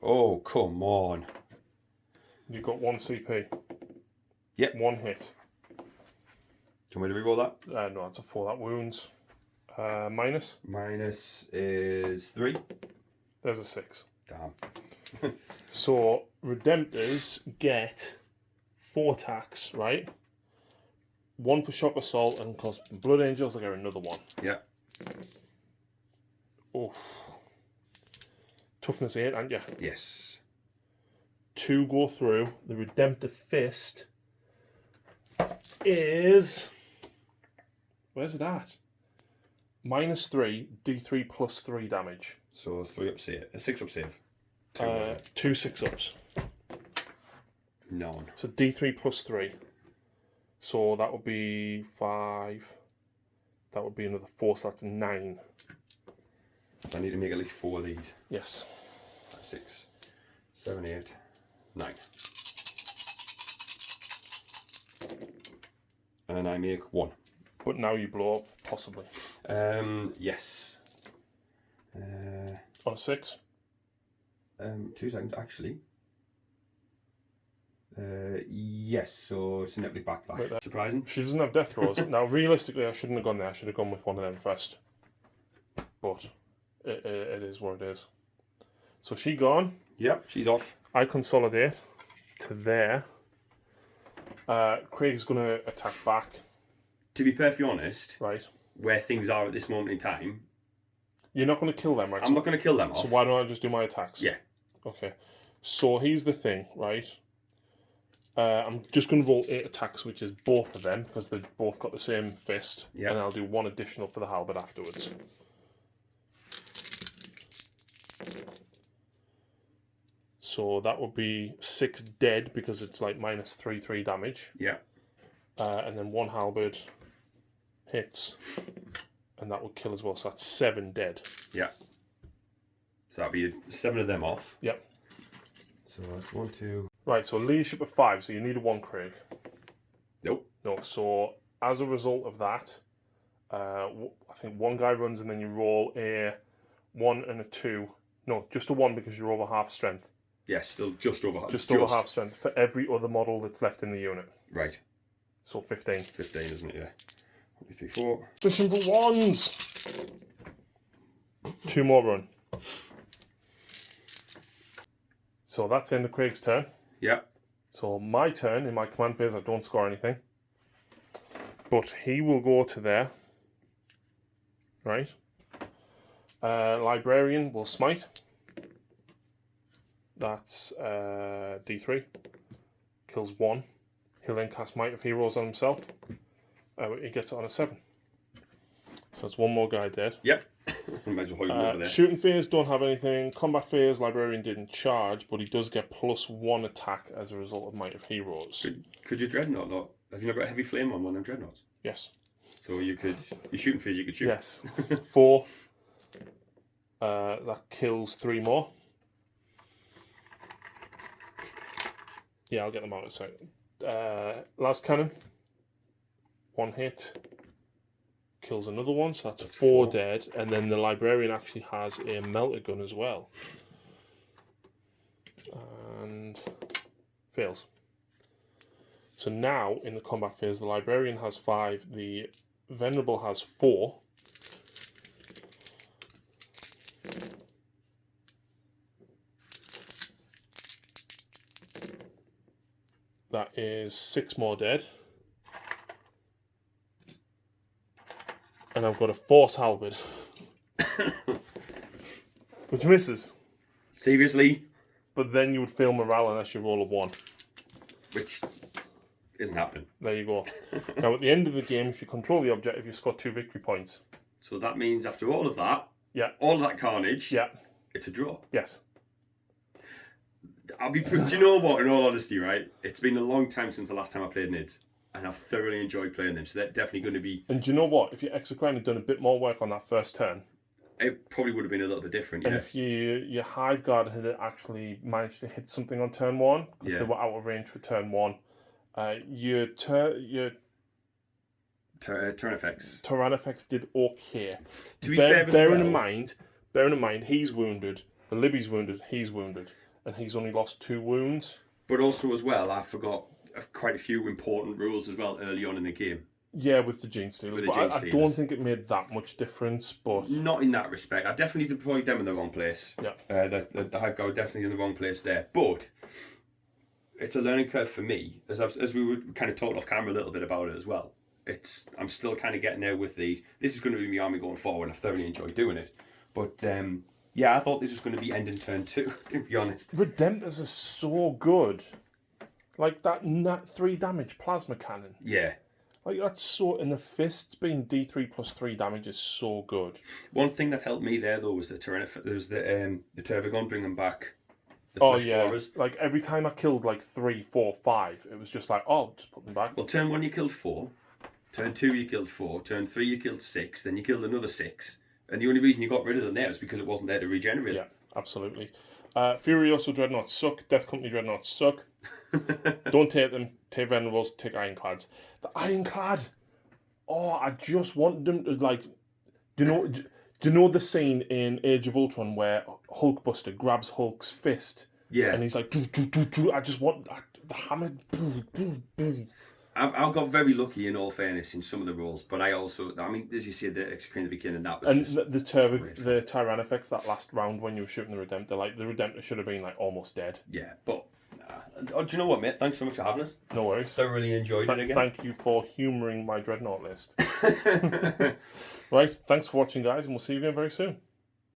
Oh, come on. You've got 1 CP. Yep. 1 hit. Do you want me to reroll that? No, that's a 4. That wounds. Minus. Minus is 3. There's a 6. Damn. So Redemptors get 4 attacks, right? 1 for Shock Assault, and because Blood Angels, I get another 1. Yeah. Oof. Toughness 8, aren't you? Yes. 2 go through. The Redemptive Fist is... Where's it at? -3, D3 +3 damage. So 3 up save. 6 up save. 2 6-ups. None. So D3 +3. So that would be 5. That would be another 4, so that's 9. I need to make at least 4 of these. Yes. 5, 6, 7, 8, 9. And I make 1. But now you blow up, possibly. Yes. On a 6? 2 seconds, actually. Yes, so Synaptic Backlash. Surprising. She doesn't have death throws. Now, realistically, I shouldn't have gone there. I should have gone with one of them first. But it is what it is. So she gone. Yep, she's off. I consolidate to there. Craig's going to attack back. To be perfectly honest, Right. where things are at this moment in time, You're not going to kill them, right? I'm not going to kill them off. So why don't I just do my attacks? Yeah. Okay. So here's the thing, right? I'm just going to roll 8 attacks, which is both of them, because they've both got the same fist. Yeah. And I'll do 1 additional for the halberd afterwards. So that would be 6 dead, because it's like -3/3 damage. Yeah. And then 1 halberd hits, and that would kill as well. So that's 7 dead. Yeah. So that'd be 7 of them off. Yep. So that's 1, 2. Right, so leadership of 5, so you need a 1 Craig. Nope. No, so as a result of that, I think 1 guy runs and then you roll a 1 and a 2. No, just a 1 because you're over half strength. Yes, still just over half. Just over half strength for every other model that's left in the unit. Right. So 15. 15, isn't it? Yeah. 1, 2, 3, 4. The simple ones! 2 more run. So that's the end of Craig's turn. Yeah. So my turn, in my command phase, I don't score anything. But he will go to there. Right. Librarian will smite. That's D3. Kills 1. He'll then cast Might of Heroes on himself. He gets it on a 7. So it's 1 more guy dead. Yep. Might as well hold him over there. Shooting phase, don't have anything. Combat phase, Librarian didn't charge, but he does get +1 attack as a result of Might of Heroes. Could your Dreadnought not? Have you not got a heavy flame on one of them Dreadnoughts? Yes. So you could, your shooting phase, you could shoot. Yes. 4. That kills 3 more. Yeah, I'll get them out in a second. Last cannon. 1 hit. Kills another one, so that's 4 dead. And then the Librarian actually has a melter gun as well. And fails. So now, in the combat phase, the Librarian has 5, the Venerable has 4. That is 6 more dead. And I've got a Force Halberd. Which misses. Seriously? But then you would fail morale unless you roll a 1. Which isn't happening. There you go. Now at the end of the game, if you control the objective, you score 2 victory points. So that means after all of that, Yeah. all of that carnage, Yeah. it's a draw. Yes. Do you know what, in all honesty, right? It's been a long time since the last time I played Nids. And I've thoroughly enjoyed playing them. So they're definitely going to be... And do you know what? If your Exocrine had done a bit more work on that first turn, it probably would have been a little bit different, yeah. and if your Hive Guard had actually managed to hit something on turn 1, because they were out of range for turn 1, your turn effects. Tyranids effects did okay. To be fair as bearing in mind, he's wounded, the Libby's wounded, he's wounded, and he's only lost 2 wounds. But also as well, I forgot quite a few important rules as well early on in the game. Yeah, with the Gene Stealers, but I don't think it made that much difference. But not in that respect. I definitely deployed them in the wrong place. Yeah, the Hive Guard definitely in the wrong place there. But it's a learning curve for me, as we were kind of talking off camera a little bit about it as well. I'm still kind of getting there with these. This is going to be my army going forward. I've thoroughly enjoyed doing it. But yeah, I thought this was going to be ending turn 2. To be honest, Redemptors are so good. Like that 3 damage plasma cannon. Yeah. Like that's so, and the fists being D3 plus 3 damage is so good. One thing that helped me there though was the Tervagon bringing back the Oh flesh yeah, borers. like every time I killed like 3, 4, 5, it was just like, oh, just put them back. Well, turn 1 you killed 4, turn 2 you killed 4, turn 3 you killed 6, then you killed another 6, and the only reason you got rid of them there was because it wasn't there to regenerate. Yeah, absolutely. Furioso Dreadnoughts suck. Death Company Dreadnoughts suck. Don't take them. Take Venerables. Take Ironclads. The Ironclad. Oh, I just want them to like. Do you know the scene in Age of Ultron where Hulkbuster grabs Hulk's fist? Yeah. And he's like, doo, doo, doo, doo. I just want the hammer. Doo, doo, doo. I've got very lucky in all fairness in some of the roles, but I mean, as you said, the Exocrine at the beginning, that was and just the Tyran effects that last round when you were shooting the Redemptor, like the Redemptor should have been like almost dead. Yeah, but do you know what, mate? Thanks so much for having us. No worries. Thoroughly enjoyed it again. Thank you for humouring my Dreadnought list. Right, thanks for watching, guys, and we'll see you again very soon.